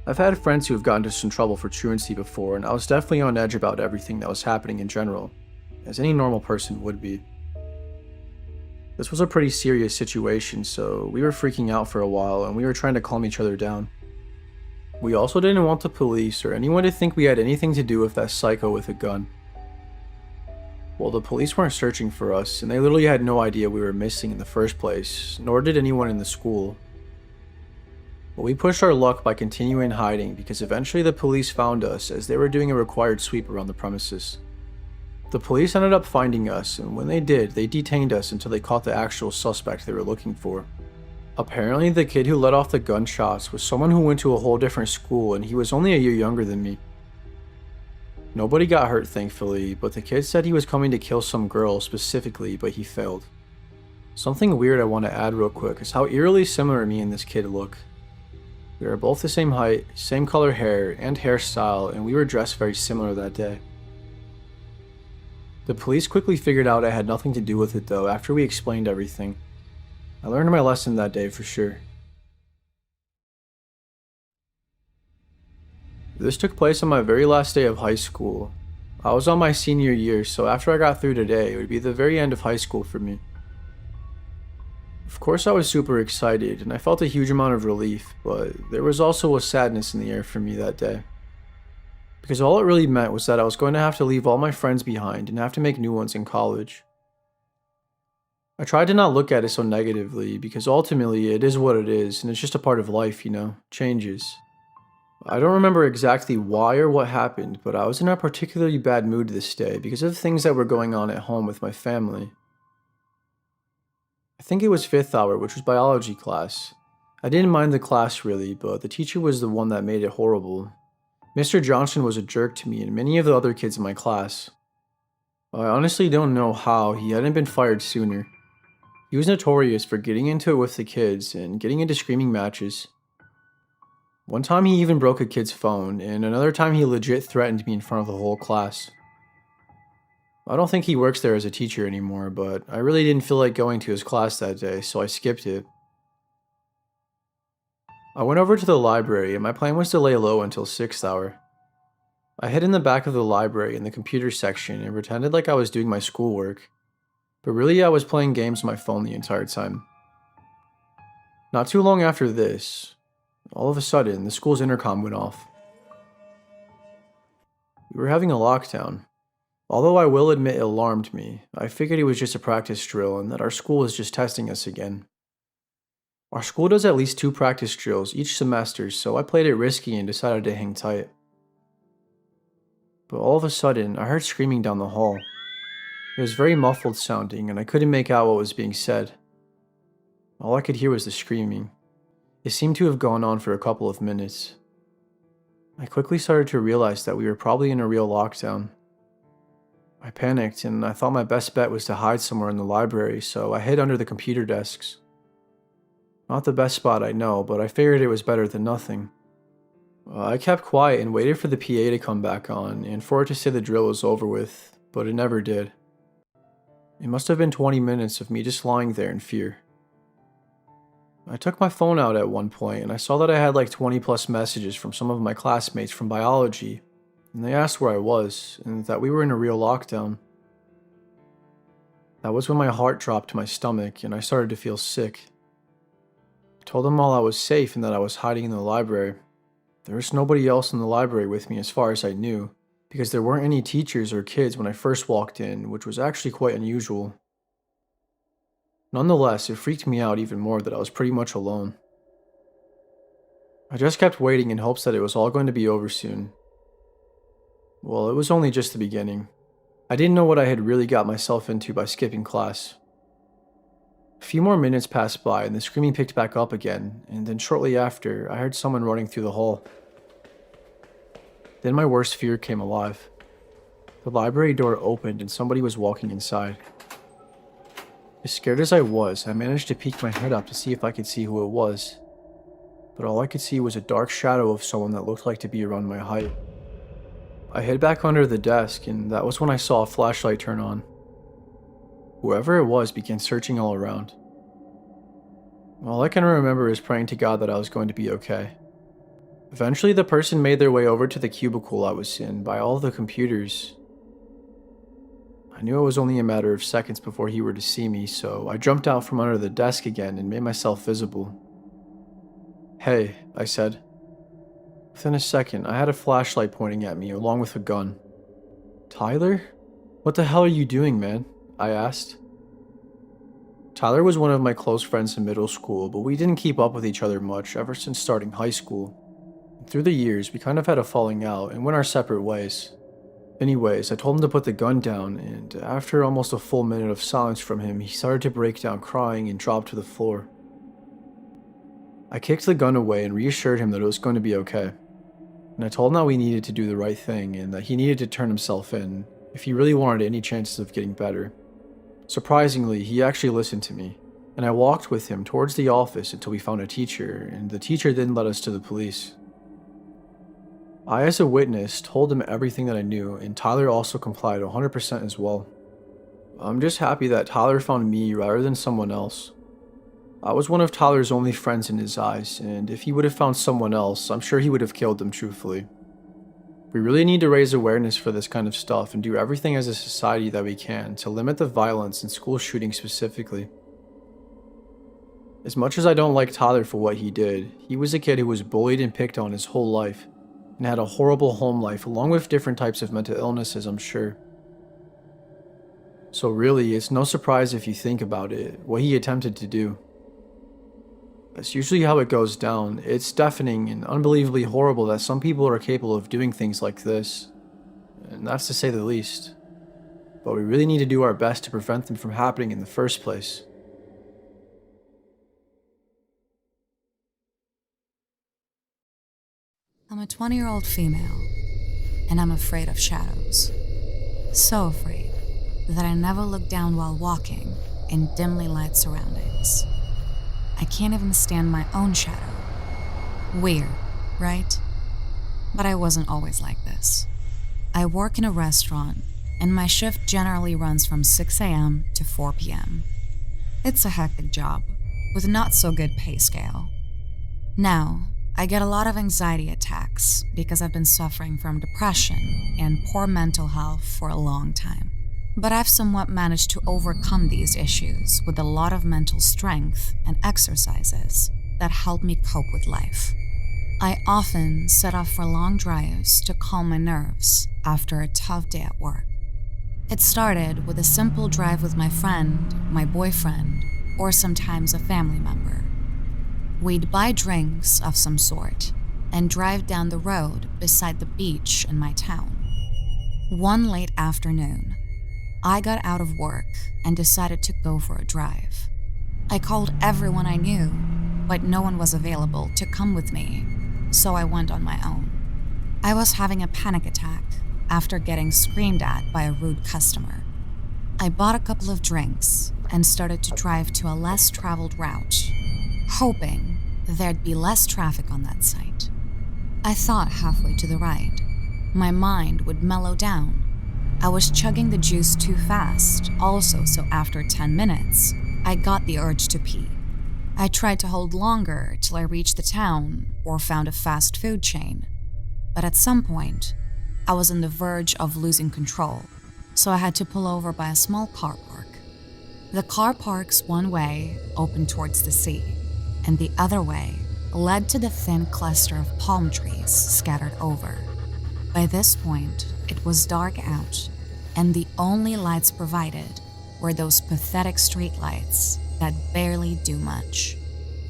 I've had friends who have gotten into some trouble for truancy before, and I was definitely on edge about everything that was happening in general, as any normal person would be. This was a pretty serious situation, so we were freaking out for a while, and we were trying to calm each other down. We also didn't want the police or anyone to think we had anything to do with that psycho with a gun. Well, the police weren't searching for us, and they literally had no idea we were missing in the first place, nor did anyone in the school. But we pushed our luck by continuing hiding because eventually the police found us as they were doing a required sweep around the premises. The police ended up finding us, and when they did, they detained us until they caught the actual suspect they were looking for. Apparently, the kid who let off the gunshots was someone who went to a whole different school, and he was only a year younger than me. Nobody got hurt, thankfully, but the kid said he was coming to kill some girl specifically, but he failed. Something weird I want to add real quick is how eerily similar me and this kid look. We are both the same height, same color hair, and hairstyle, and we were dressed very similar that day. The police quickly figured out I had nothing to do with it though after we explained everything. I learned my lesson that day for sure. This took place on my very last day of high school. I was on my senior year, so after I got through today, it would be the very end of high school for me. Of course I was super excited, and I felt a huge amount of relief, but there was also a sadness in the air for me that day. Because all it really meant was that I was going to have to leave all my friends behind and have to make new ones in college. I tried to not look at it so negatively, because ultimately it is what it is, and it's just a part of life, you know, changes. I don't remember exactly why or what happened, but I was in a particularly bad mood this day because of things that were going on at home with my family. I think it was 5th hour, which was biology class. I didn't mind the class really, but the teacher was the one that made it horrible. Mr. Johnson was a jerk to me and many of the other kids in my class. I honestly don't know how he hadn't been fired sooner. He was notorious for getting into it with the kids and getting into screaming matches. One time he even broke a kid's phone, and another time he legit threatened me in front of the whole class. I don't think he works there as a teacher anymore, but I really didn't feel like going to his class that day, so I skipped it. I went over to the library, and my plan was to lay low until 6th hour. I hid in the back of the library in the computer section and pretended like I was doing my schoolwork, but really I was playing games on my phone the entire time. Not too long after this, all of a sudden, the school's intercom went off. We were having a lockdown. Although I will admit it alarmed me, I figured it was just a practice drill and that our school was just testing us again. Our school does at least 2 practice drills each semester, so I played it risky and decided to hang tight. But all of a sudden, I heard screaming down the hall. It was very muffled sounding and I couldn't make out what was being said. All I could hear was the screaming. It seemed to have gone on for a couple of minutes. I quickly started to realize that we were probably in a real lockdown. I panicked and I thought my best bet was to hide somewhere in the library, so I hid under the computer desks. Not the best spot, I know, but I figured it was better than nothing. I kept quiet and waited for the PA to come back on and for it to say the drill was over with, but it never did. It must have been 20 minutes of me just lying there in fear. I took my phone out at one point and I saw that I had like 20 plus messages from some of my classmates from biology, and they asked where I was and that we were in a real lockdown. That was when my heart dropped to my stomach and I started to feel sick. I told them all I was safe and that I was hiding in the library. There was nobody else in the library with me as far as I knew, because there weren't any teachers or kids when I first walked in, which was actually quite unusual. Nonetheless, it freaked me out even more that I was pretty much alone. I just kept waiting in hopes that it was all going to be over soon. Well, it was only just the beginning. I didn't know what I had really got myself into by skipping class. A few more minutes passed by and the screaming picked back up again, and then shortly after, I heard someone running through the hall. Then my worst fear came alive. The library door opened and somebody was walking inside. As scared as I was, I managed to peek my head up to see if I could see who it was. but all I could see was a dark shadow of someone that looked like to be around my height. I hid back under the desk, and that was when I saw a flashlight turn on. Whoever it was began searching all around. All I can remember is praying to God that I was going to be okay. Eventually, the person made their way over to the cubicle I was in by all the computers. I knew it was only a matter of seconds before he were to see me, so I jumped out from under the desk again and made myself visible. "Hey," I said. Within a second, I had a flashlight pointing at me along with a gun. "Tyler? What the hell are you doing, man?" I asked. Tyler was one of my close friends in middle school, but we didn't keep up with each other much ever since starting high school. Through the years, we kind of had a falling out and went our separate ways. Anyways, I told him to put the gun down, and after almost a full minute of silence from him, he started to break down crying and dropped to the floor. I kicked the gun away and reassured him that it was going to be okay. And I told him that we needed to do the right thing and that he needed to turn himself in if he really wanted any chances of getting better. Surprisingly, he actually listened to me, and I walked with him towards the office until we found a teacher, and the teacher then led us to the police. I, as a witness, told him everything that I knew, and Tyler also complied 100% as well. I'm just happy that Tyler found me rather than someone else. I was one of Tyler's only friends in his eyes, and if he would have found someone else, I'm sure he would have killed them truthfully. We really need to raise awareness for this kind of stuff and do everything as a society that we can to limit the violence in school shootings specifically. As much as I don't like Tyler for what he did, he was a kid who was bullied and picked on his whole life, and had a horrible home life along with different types of mental illnesses, I'm sure. So really, it's no surprise if you think about it, what he attempted to do. That's usually how it goes down. It's deafening and unbelievably horrible that some people are capable of doing things like this, and that's to say the least. But we really need to do our best to prevent them from happening in the first place. I'm a 20-year-old female, and I'm afraid of shadows. So afraid that I never look down while walking in dimly lit surroundings. I can't even stand my own shadow. Weird, right? But I wasn't always like this. I work in a restaurant, and my shift generally runs from 6 a.m. to 4 p.m. It's a hectic job, with not so good pay scale. Now, I get a lot of anxiety attacks because I've been suffering from depression and poor mental health for a long time. But I've somewhat managed to overcome these issues with a lot of mental strength and exercises that help me cope with life. I often set off for long drives to calm my nerves after a tough day at work. It started with a simple drive with my friend, my boyfriend, or sometimes a family member. We'd buy drinks of some sort and drive down the road beside the beach in my town. One late afternoon, I got out of work and decided to go for a drive. I called everyone I knew, but no one was available to come with me, so I went on my own. I was having a panic attack after getting screamed at by a rude customer. I bought a couple of drinks and started to drive to a less traveled route, hoping there'd be less traffic on that site. I thought halfway to the ride, my mind would mellow down. I was chugging the juice too fast also, so after 10 minutes, I got the urge to pee. I tried to hold longer till I reached the town or found a fast food chain, but at some point, I was on the verge of losing control, so I had to pull over by a small car park. The car park's one way opened towards the sea, and the other way led to the thin cluster of palm trees scattered over. By this point, it was dark out, and the only lights provided were those pathetic streetlights that barely do much.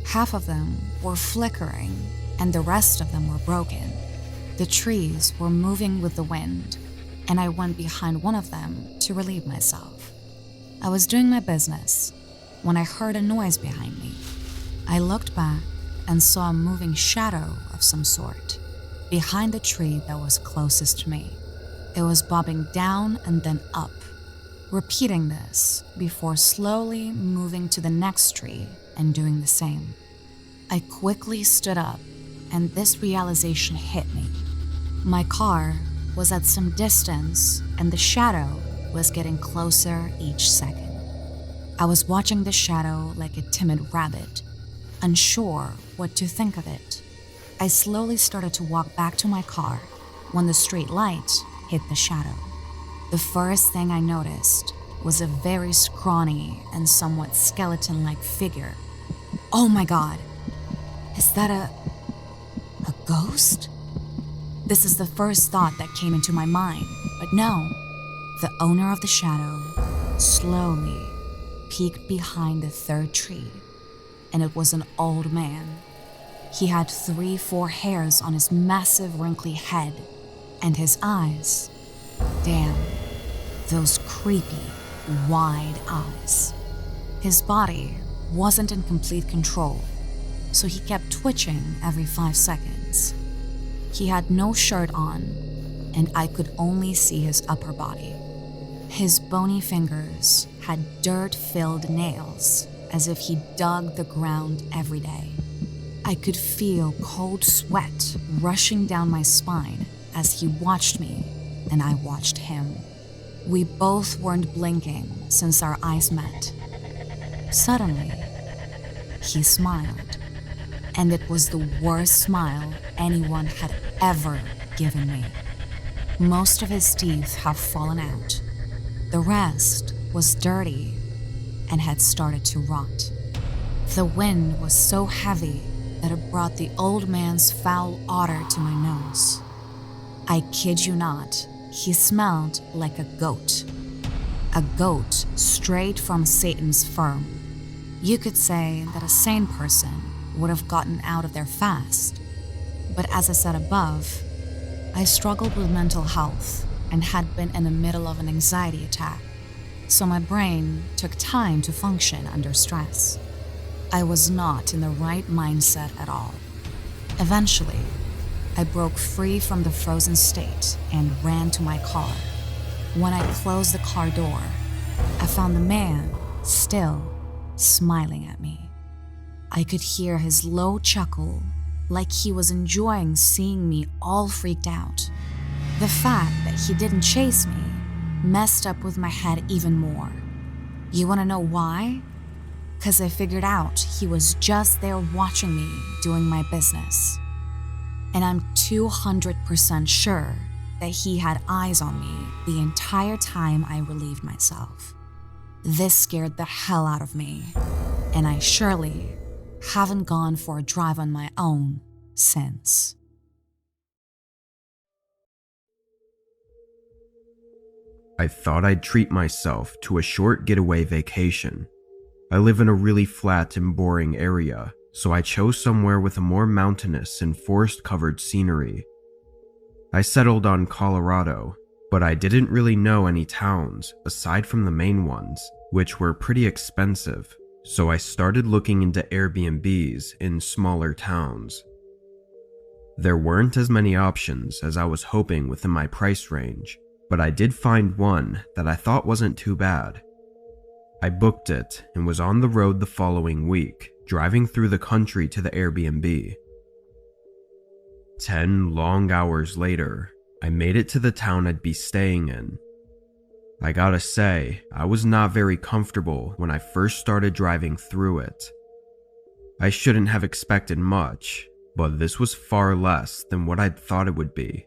Half of them were flickering, and the rest of them were broken. The trees were moving with the wind, and I went behind one of them to relieve myself. I was doing my business when I heard a noise behind me. I looked back and saw a moving shadow of some sort behind the tree that was closest to me. It was bobbing down and then up, repeating this before slowly moving to the next tree and doing the same. I quickly stood up, and this realization hit me. My car was at some distance, and the shadow was getting closer each second. I was watching the shadow like a timid rabbit, unsure what to think of it. I slowly started to walk back to my car when the street light hit the shadow. The first thing I noticed was a very scrawny and somewhat skeleton-like figure. Oh my God, is that a ghost? This is the first thought that came into my mind, but no. The owner of the shadow slowly peeked behind the third tree, and it was an old man. He had 3-4 hairs on his massive wrinkly head, and his eyes, damn, those creepy, wide eyes. His body wasn't in complete control, so he kept twitching every 5 seconds. He had no shirt on, and I could only see his upper body. His bony fingers had dirt-filled nails, as if he dug the ground every day. I could feel cold sweat rushing down my spine as he watched me and I watched him. We both weren't blinking since our eyes met. Suddenly, he smiled, and it was the worst smile anyone had ever given me. Most of his teeth have fallen out. The rest was dirty and had started to rot. The wind was so heavy that it brought the old man's foul odor to my nose. I kid you not, he smelled like a goat. A goat straight from Satan's firm. You could say that a sane person would have gotten out of there fast. But as I said above, I struggled with mental health and had been in the middle of an anxiety attack, so my brain took time to function under stress. I was not in the right mindset at all. Eventually, I broke free from the frozen state and ran to my car. When I closed the car door, I found the man still smiling at me. I could hear his low chuckle, like he was enjoying seeing me all freaked out. The fact that he didn't chase me messed up with my head even more. You wanna know why? 'Cause I figured out he was just there watching me doing my business. And I'm 200% sure that he had eyes on me the entire time I relieved myself. This scared the hell out of me, and I surely haven't gone for a drive on my own since. I thought I'd treat myself to a short getaway vacation. I live in a really flat and boring area, so I chose somewhere with a more mountainous and forest-covered scenery. I settled on Colorado, but I didn't really know any towns aside from the main ones, which were pretty expensive, so I started looking into Airbnbs in smaller towns. There weren't as many options as I was hoping within my price range, but I did find one that I thought wasn't too bad. I booked it and was on the road the following week, driving through the country to the Airbnb. 10 long hours later, I made it to the town I'd be staying in. I gotta say, I was not very comfortable when I first started driving through it. I shouldn't have expected much, but this was far less than what I'd thought it would be.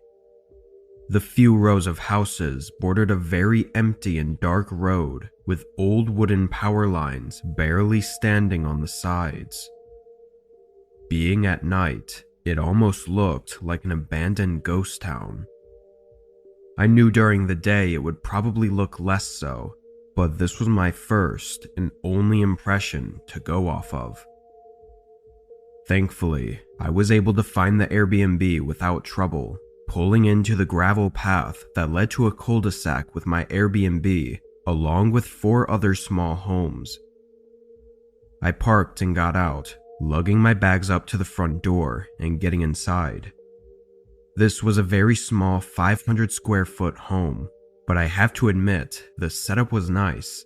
The few rows of houses bordered a very empty and dark road with old wooden power lines barely standing on the sides. Being at night, it almost looked like an abandoned ghost town. I knew during the day it would probably look less so, but this was my first and only impression to go off of. Thankfully, I was able to find the Airbnb without trouble, pulling into the gravel path that led to a cul-de-sac with my Airbnb, along with 4 other small homes. I parked and got out, lugging my bags up to the front door and getting inside. This was a very small 500 square foot home, but I have to admit, the setup was nice.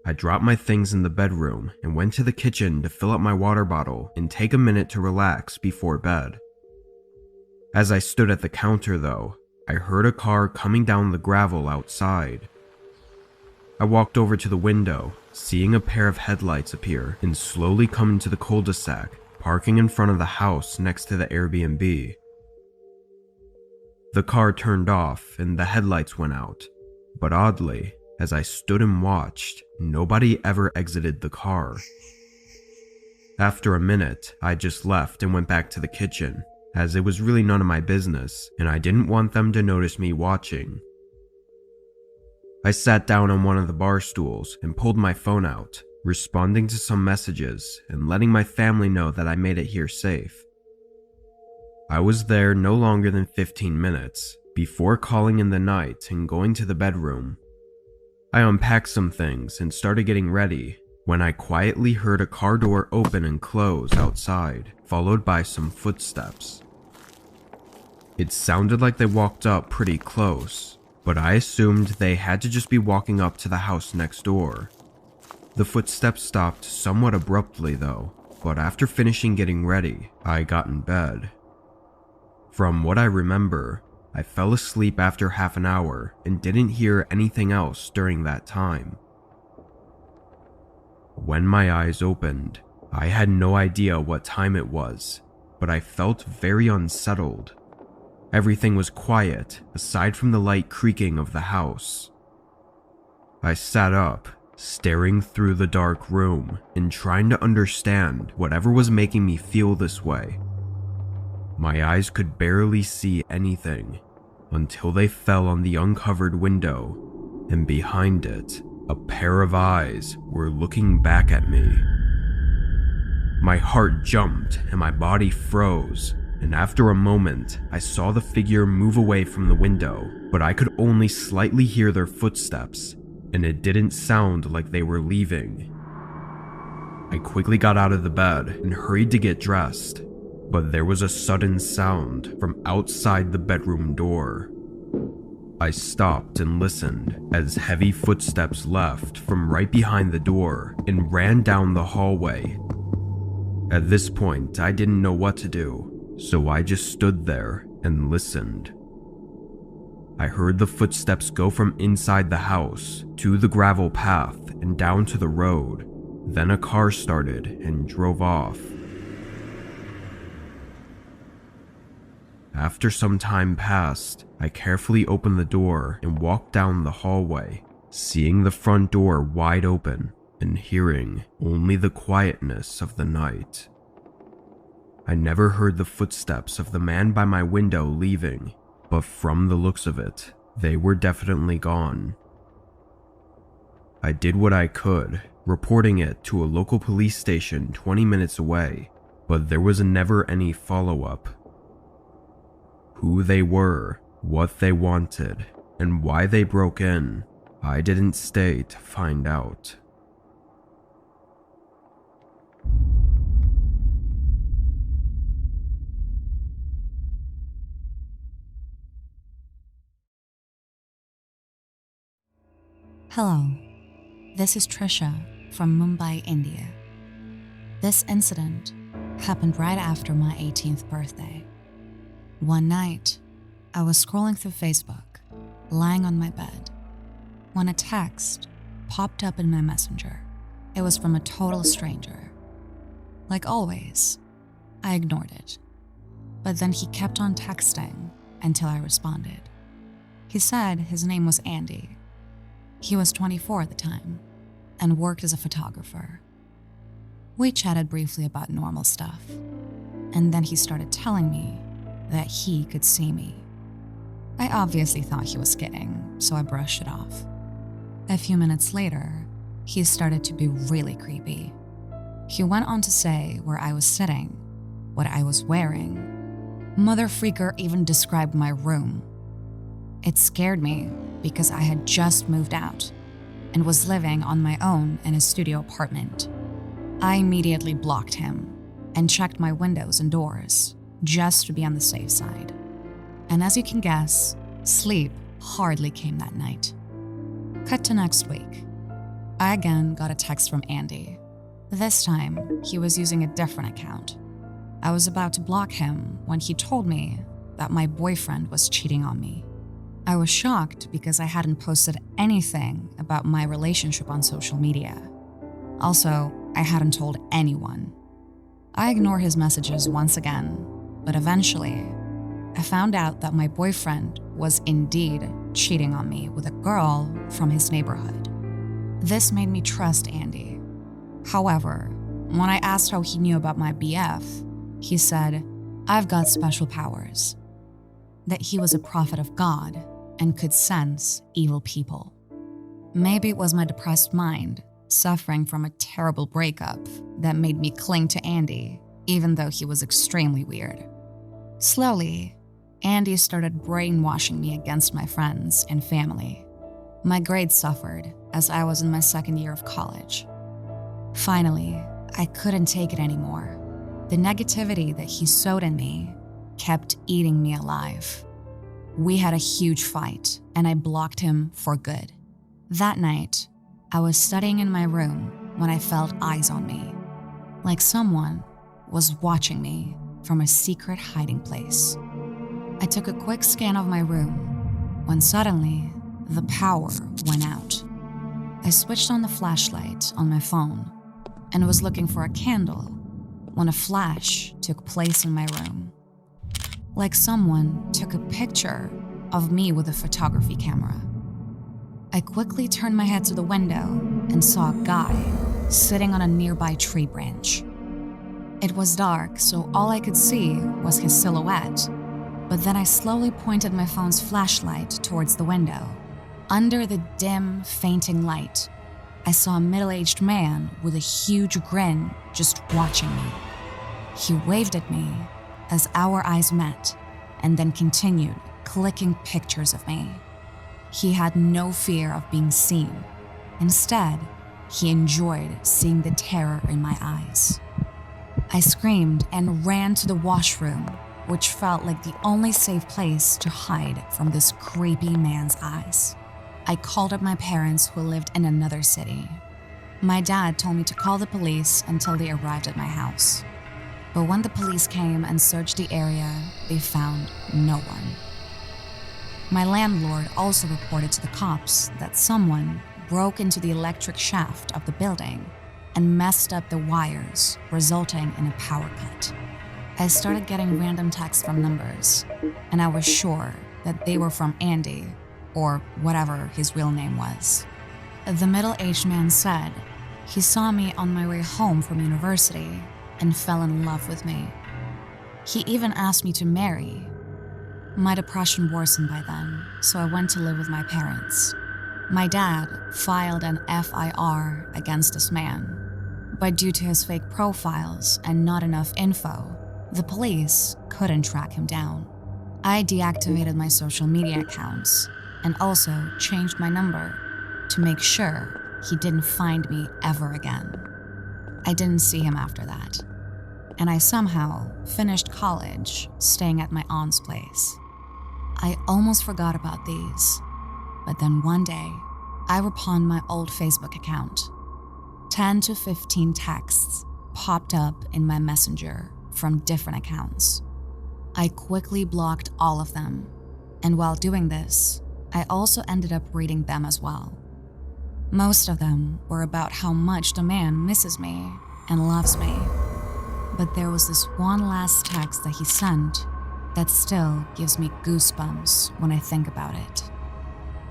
I dropped my things in the bedroom and went to the kitchen to fill up my water bottle and take a minute to relax before bed. As I stood at the counter though, I heard a car coming down the gravel outside. I walked over to the window, seeing a pair of headlights appear and slowly come into the cul-de-sac, parking in front of the house next to the Airbnb. The car turned off and the headlights went out, but oddly, as I stood and watched, nobody ever exited the car. After a minute, I just left and went back to the kitchen, as it was really none of my business and I didn't want them to notice me watching. I sat down on one of the bar stools and pulled my phone out, responding to some messages and letting my family know that I made it here safe. I was there no longer than 15 minutes before calling in the night and going to the bedroom. I unpacked some things and started getting ready when I quietly heard a car door open and close outside, followed by some footsteps. It sounded like they walked up pretty close, but I assumed they had to just be walking up to the house next door. The footsteps stopped somewhat abruptly though, but after finishing getting ready, I got in bed. From what I remember, I fell asleep after half an hour and didn't hear anything else during that time. When my eyes opened, I had no idea what time it was, but I felt very unsettled. Everything was quiet, aside from the light creaking of the house. I sat up, staring through the dark room and trying to understand whatever was making me feel this way. My eyes could barely see anything until they fell on the uncovered window, and behind it, a pair of eyes were looking back at me. My heart jumped and my body froze, and after a moment, I saw the figure move away from the window, but I could only slightly hear their footsteps, and it didn't sound like they were leaving. I quickly got out of the bed and hurried to get dressed, but there was a sudden sound from outside the bedroom door. I stopped and listened as heavy footsteps left from right behind the door and ran down the hallway. At this point, I didn't know what to do, so I just stood there and listened. I heard the footsteps go from inside the house to the gravel path and down to the road. Then a car started and drove off. After some time passed, I carefully opened the door and walked down the hallway, seeing the front door wide open and hearing only the quietness of the night. I never heard the footsteps of the man by my window leaving, but from the looks of it, they were definitely gone. I did what I could, reporting it to a local police station 20 minutes away, but there was never any follow-up. Who they were, what they wanted, and why they broke in, I didn't stay to find out. Hello, this is Trisha from Mumbai, India. This incident happened right after my 18th birthday. One night, I was scrolling through Facebook, lying on my bed, when a text popped up in my messenger. It was from a total stranger. Like always, I ignored it. But then he kept on texting until I responded. He said his name was Andy. He was 24 at the time and worked as a photographer. We chatted briefly about normal stuff, and then he started telling me that he could see me. I obviously thought he was kidding, so I brushed it off. A few minutes later, he started to be really creepy. He went on to say where I was sitting, what I was wearing. Mother Freaker even described my room. It scared me because I had just moved out and was living on my own in a studio apartment. I immediately blocked him and checked my windows and doors just to be on the safe side. And as you can guess, sleep hardly came that night. Cut to next week. I again got a text from Andy. This time, he was using a different account. I was about to block him when he told me that my boyfriend was cheating on me. I was shocked because I hadn't posted anything about my relationship on social media. Also, I hadn't told anyone. I ignored his messages once again, but eventually, I found out that my boyfriend was indeed cheating on me with a girl from his neighborhood. This made me trust Andy. However, when I asked how he knew about my BF, he said, "I've got special powers." That he was a prophet of God and could sense evil people. Maybe it was my depressed mind, suffering from a terrible breakup, that made me cling to Andy, even though he was extremely weird. Slowly, Andy started brainwashing me against my friends and family. My grades suffered as I was in my second year of college. Finally, I couldn't take it anymore. The negativity that he sowed in me kept eating me alive. We had a huge fight, and I blocked him for good. That night, I was studying in my room when I felt eyes on me, like someone was watching me from a secret hiding place. I took a quick scan of my room when suddenly the power went out. I switched on the flashlight on my phone and was looking for a candle when a flash took place in my room. Like someone took a picture of me with a photography camera. I quickly turned my head to the window and saw a guy sitting on a nearby tree branch. It was dark, so all I could see was his silhouette, but then I slowly pointed my phone's flashlight towards the window. Under the dim, fainting light, I saw a middle-aged man with a huge grin just watching me. He waved at me as our eyes met, and then continued clicking pictures of me. He had no fear of being seen. Instead, he enjoyed seeing the terror in my eyes. I screamed and ran to the washroom, which felt like the only safe place to hide from this creepy man's eyes. I called up my parents who lived in another city. My dad told me to call the police until they arrived at my house. But when the police came and searched the area, they found no one. My landlord also reported to the cops that someone broke into the electric shaft of the building and messed up the wires, resulting in a power cut. I started getting random texts from numbers, and I was sure that they were from Andy, or whatever his real name was. The middle-aged man said he saw me on my way home from university and fell in love with me. He even asked me to marry. My depression worsened by then, so I went to live with my parents. My dad filed an FIR against this man, but due to his fake profiles and not enough info, the police couldn't track him down. I deactivated my social media accounts and also changed my number to make sure he didn't find me ever again. I didn't see him after that, and I somehow finished college staying at my aunt's place. I almost forgot about these, but then one day, I repawned my old Facebook account. 10 to 15 texts popped up in my messenger from different accounts. I quickly blocked all of them, and while doing this, I also ended up reading them as well. Most of them were about how much the man misses me and loves me, but there was this one last text that he sent that still gives me goosebumps when I think about it.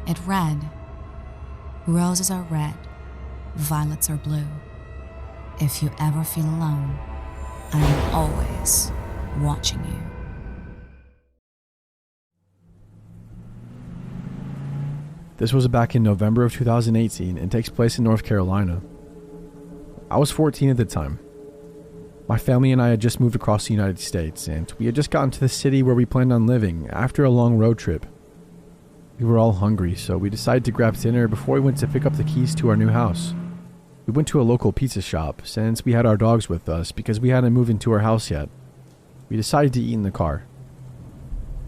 It read, "Roses are red, violets are blue. If you ever feel alone, I am always watching you." This was back in November of 2018 and takes place in North Carolina. I was 14 at the time. My family and I had just moved across the United States, and we had just gotten to the city where we planned on living after a long road trip. We were all hungry, so we decided to grab dinner before we went to pick up the keys to our new house. We went to a local pizza shop since we had our dogs with us because we hadn't moved into our house yet. We decided to eat in the car.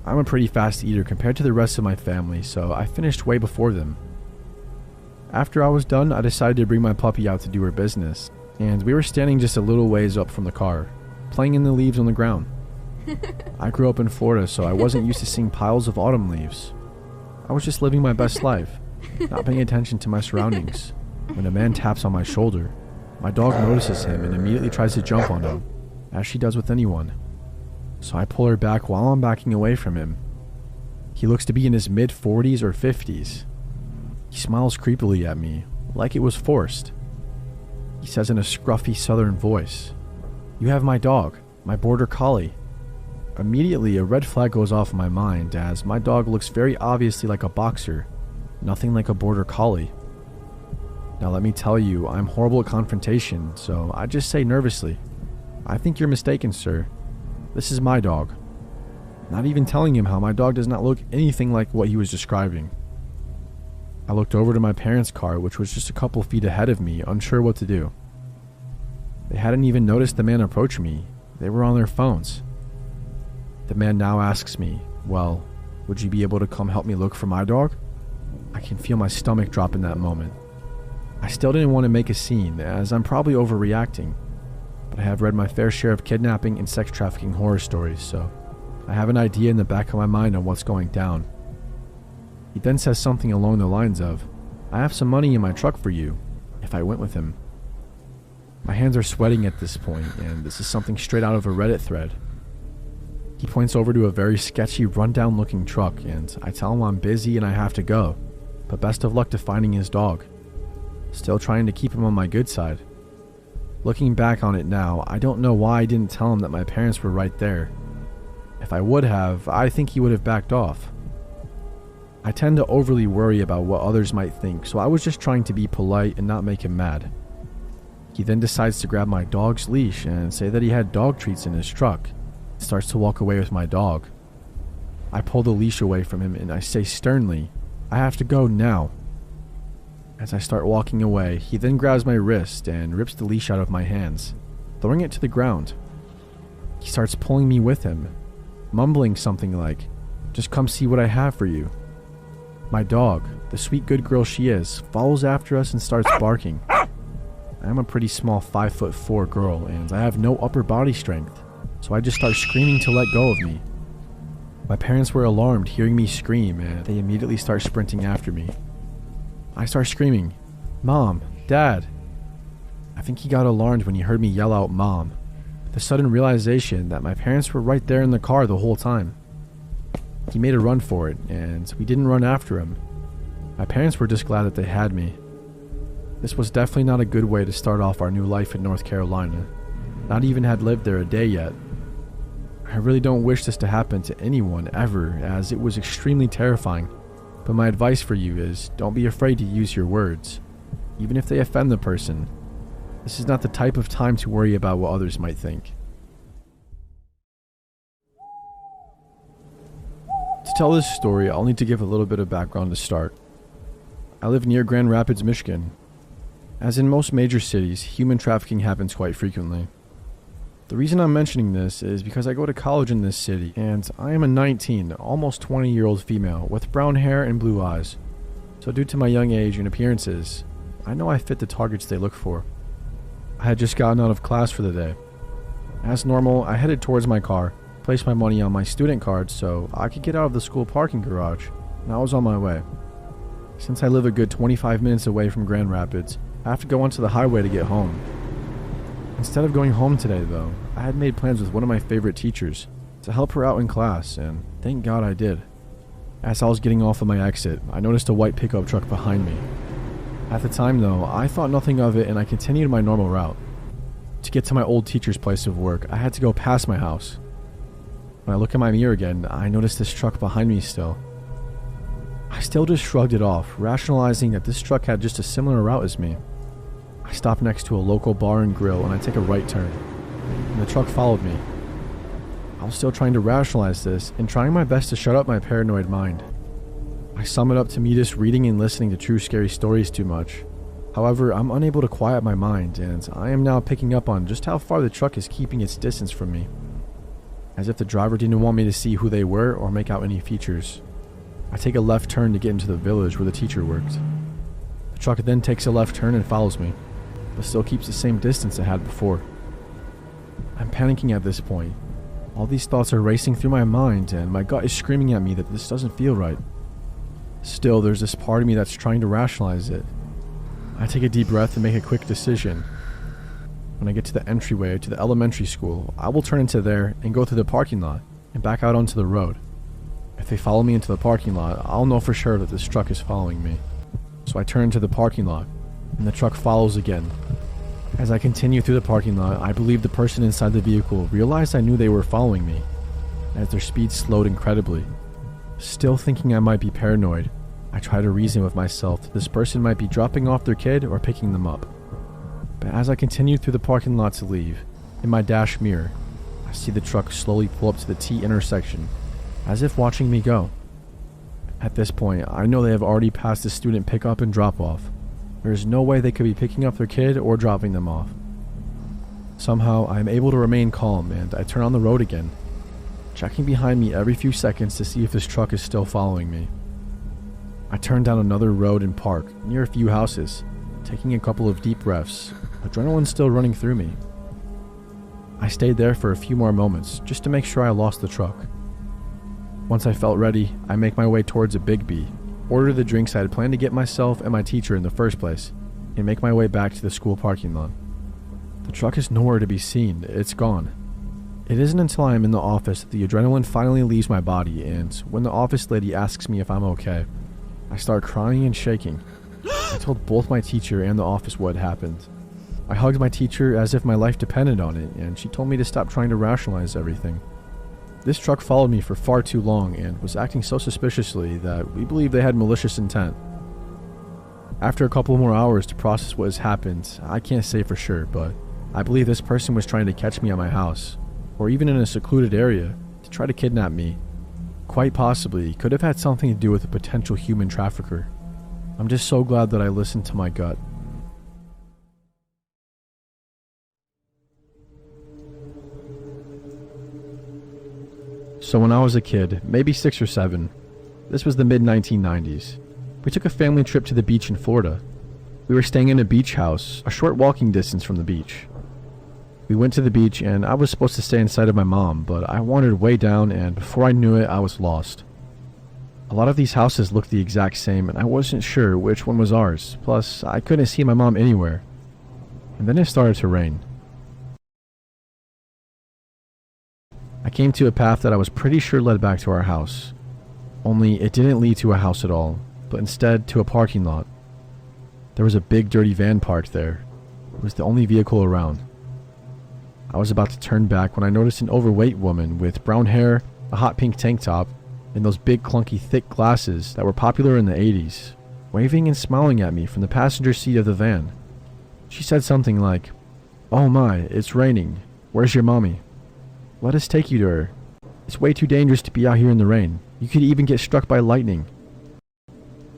I'm a pretty fast eater compared to the rest of my family, so I finished way before them. After I was done, I decided to bring my puppy out to do her business, and we were standing just a little ways up from the car, playing in the leaves on the ground. I grew up in Florida, so I wasn't used to seeing piles of autumn leaves. I was just living my best life, not paying attention to my surroundings, when a man taps on my shoulder. My dog notices him and immediately tries to jump on him, as she does with anyone. So I pull her back while I'm backing away from him. He looks to be in his mid-40s or 50s. He smiles creepily at me, like it was forced. He says in a scruffy southern voice, "You have my dog, my border collie." Immediately, a red flag goes off in my mind, as my dog looks very obviously like a boxer, nothing like a border collie. Now let me tell you, I'm horrible at confrontation, so I just say nervously, "I think you're mistaken, sir. This is my dog." Not even telling him how my dog does not look anything like what he was describing. I looked over to my parents' car, which was just a couple feet ahead of me, unsure what to do. They hadn't even noticed the man approach me. They were on their phones. The man now asks me, "Well, would you be able to come help me look for my dog?" I can feel my stomach drop in that moment. I still didn't want to make a scene, as I'm probably overreacting, but I have read my fair share of kidnapping and sex trafficking horror stories, so I have an idea in the back of my mind on what's going down. He then says something along the lines of, "I have some money in my truck for you," if I went with him. My hands are sweating at this point, and this is something straight out of a Reddit thread. He points over to a very sketchy, rundown looking truck, and I tell him I'm busy and I have to go, but best of luck to finding his dog. Still trying to keep him on my good side. Looking back on it now, I don't know why I didn't tell him that my parents were right there. If I would have, I think he would have backed off. I tend to overly worry about what others might think, so I was just trying to be polite and not make him mad. He then decides to grab my dog's leash and say that he had dog treats in his truck. Starts to walk away with my dog. I pull the leash away from him and I say sternly, "I have to go now." As I start walking away, he then grabs my wrist and rips the leash out of my hands, throwing it to the ground. He starts pulling me with him, mumbling something like, "Just come see what I have for you." My dog, the sweet good girl she is, follows after us and starts barking. I am a pretty small 5'4" girl and I have no upper body strength, so I just start screaming to let go of me. My parents were alarmed hearing me scream and they immediately start sprinting after me. I start screaming, "Mom, Dad." I think he got alarmed when he heard me yell out "Mom," the sudden realization that my parents were right there in the car the whole time. He made a run for it, and we didn't run after him. My parents were just glad that they had me. This was definitely not a good way to start off our new life in North Carolina. Not even had lived there a day yet. I really don't wish this to happen to anyone ever, as it was extremely terrifying. But my advice for you is, don't be afraid to use your words, even if they offend the person. This is not the type of time to worry about what others might think. To tell this story, I'll need to give a little bit of background to start. I live near Grand Rapids, Michigan. As in most major cities, human trafficking happens quite frequently. The reason I'm mentioning this is because I go to college in this city, and I am a 19, almost 20-year-old female with brown hair and blue eyes. So due to my young age and appearances, I know I fit the targets they look for. I had just gotten out of class for the day. As normal, I headed towards my car, placed my money on my student card so I could get out of the school parking garage, and I was on my way. Since I live a good 25 minutes away from Grand Rapids, I have to go onto the highway to get home. Instead of going home today though, I had made plans with one of my favorite teachers to help her out in class, and thank God I did. As I was getting off of my exit, I noticed a white pickup truck behind me. At the time though, I thought nothing of it and I continued my normal route. To get to my old teacher's place of work, I had to go past my house. When I look in my mirror again, I noticed this truck behind me still. I still just shrugged it off, rationalizing that this truck had just a similar route as me. I stopped next to a local bar and grill and I take a right turn, and the truck followed me. I was still trying to rationalize this and trying my best to shut up my paranoid mind. I sum it up to me just reading and listening to true scary stories too much. However, I'm unable to quiet my mind, and I am now picking up on just how far the truck is keeping its distance from me. As if the driver didn't want me to see who they were or make out any features. I take a left turn to get into the village where the teacher worked. The truck then takes a left turn and follows me, but still keeps the same distance it had before. I'm panicking at this point. All these thoughts are racing through my mind, and my gut is screaming at me that this doesn't feel right. Still, there's this part of me that's trying to rationalize it. I take a deep breath and make a quick decision. When I get to the entryway to the elementary school, I will turn into there and go through the parking lot and back out onto the road. If they follow me into the parking lot, I'll know for sure that this truck is following me. So I turn to the parking lot, and the truck follows again. As I continue through the parking lot, I believe the person inside the vehicle realized I knew they were following me, as their speed slowed incredibly. Still thinking I might be paranoid, I try to reason with myself that this person might be dropping off their kid or picking them up. But as I continue through the parking lot to leave, in my dash mirror, I see the truck slowly pull up to the T intersection, as if watching me go. At this point, I know they have already passed the student pickup and drop off. There is no way they could be picking up their kid or dropping them off. Somehow, I am able to remain calm and I turn on the road again, checking behind me every few seconds to see if this truck is still following me. I turn down another road and park near a few houses, taking a couple of deep breaths, adrenaline still running through me. I stayed there for a few more moments just to make sure I lost the truck. Once I felt ready, I make my way towards a Big B, order the drinks I had planned to get myself and my teacher in the first place, and make my way back to the school parking lot. The truck is nowhere to be seen. It's gone. It isn't until I am in the office that the adrenaline finally leaves my body, and when the office lady asks me if I'm okay, I start crying and shaking. I told both my teacher and the office what had happened. I hugged my teacher as if my life depended on it, and she told me to stop trying to rationalize everything. This truck followed me for far too long and was acting so suspiciously that we believe they had malicious intent. After a couple more hours to process what has happened, I can't say for sure, but I believe this person was trying to catch me at my house, or even in a secluded area, to try to kidnap me. Quite possibly could have had something to do with a potential human trafficker. I'm just so glad that I listened to my gut. So when I was a kid, maybe 6 or 7, this was the mid-1990s, we took a family trip to the beach in Florida. We were staying in a beach house, a short walking distance from the beach. We went to the beach and I was supposed to stay inside of my mom, but I wandered way down and before I knew it, I was lost. A lot of these houses looked the exact same and I wasn't sure which one was ours, plus I couldn't see my mom anywhere. And then it started to rain. I came to a path that I was pretty sure led back to our house. Only it didn't lead to a house at all, but instead to a parking lot. There was a big dirty van parked there. It was the only vehicle around. I was about to turn back when I noticed an overweight woman with brown hair, a hot pink tank top, and those big clunky thick glasses that were popular in the 80s, waving and smiling at me from the passenger seat of the van. She said something like, "Oh my, it's raining. Where's your mommy? Let us take you to her. It's way too dangerous to be out here in the rain. You could even get struck by lightning."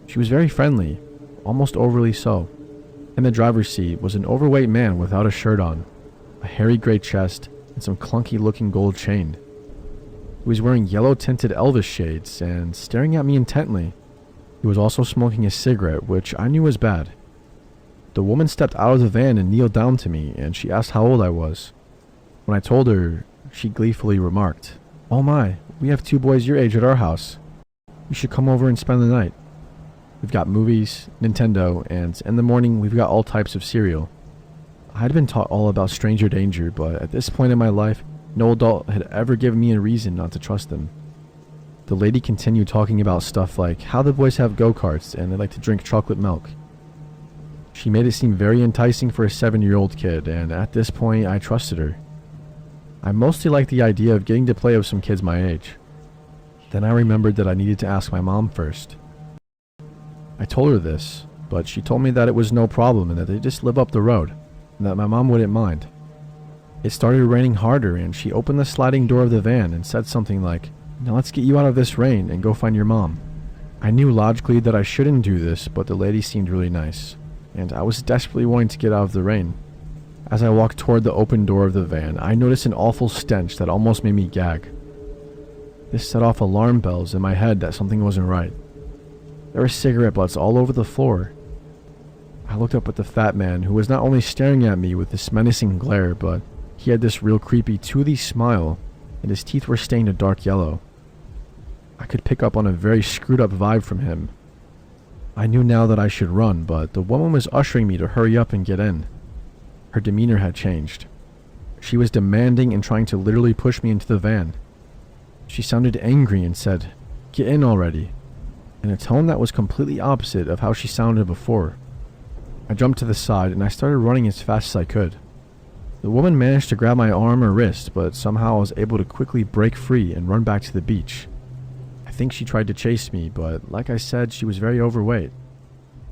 She was very friendly, almost overly so. In the driver's seat was an overweight man without a shirt on, a hairy gray chest, and some clunky looking gold chain. He was wearing yellow tinted Elvis shades and staring at me intently. He was also smoking a cigarette, which I knew was bad. The woman stepped out of the van and kneeled down to me, and she asked how old I was. When I told her, she gleefully remarked, "Oh my, we have 2 boys your age at our house. You should come over and spend the night. We've got movies, Nintendo, and in the morning we've got all types of cereal." I had been taught all about stranger danger, but at this point in my life, no adult had ever given me a reason not to trust them. The lady continued talking about stuff like how the boys have go-karts and they like to drink chocolate milk. She made it seem very enticing for a 7-year-old kid, and at this point I trusted her. I mostly liked the idea of getting to play with some kids my age. Then I remembered that I needed to ask my mom first. I told her this, but she told me that it was no problem and that they just live up the road, and that my mom wouldn't mind. It started raining harder and she opened the sliding door of the van and said something like, "Now let's get you out of this rain and go find your mom." I knew logically that I shouldn't do this, but the lady seemed really nice, and I was desperately wanting to get out of the rain. As I walked toward the open door of the van, I noticed an awful stench that almost made me gag. This set off alarm bells in my head that something wasn't right. There were cigarette butts all over the floor. I looked up at the fat man, who was not only staring at me with this menacing glare, but he had this real creepy toothy smile, and his teeth were stained a dark yellow. I could pick up on a very screwed up vibe from him. I knew now that I should run, but the woman was ushering me to hurry up and get in. Her demeanor had changed. She was demanding and trying to literally push me into the van. She sounded angry and said, "Get in already," in a tone that was completely opposite of how she sounded before. I jumped to the side and I started running as fast as I could. The woman managed to grab my arm or wrist, but somehow I was able to quickly break free and run back to the beach. I think she tried to chase me, but like I said, she was very overweight.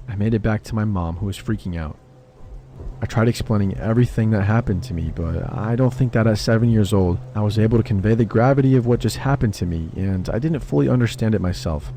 I made it back to my mom, who was freaking out. I tried explaining everything that happened to me, but I don't think that at 7 years old, I was able to convey the gravity of what just happened to me, and I didn't fully understand it myself.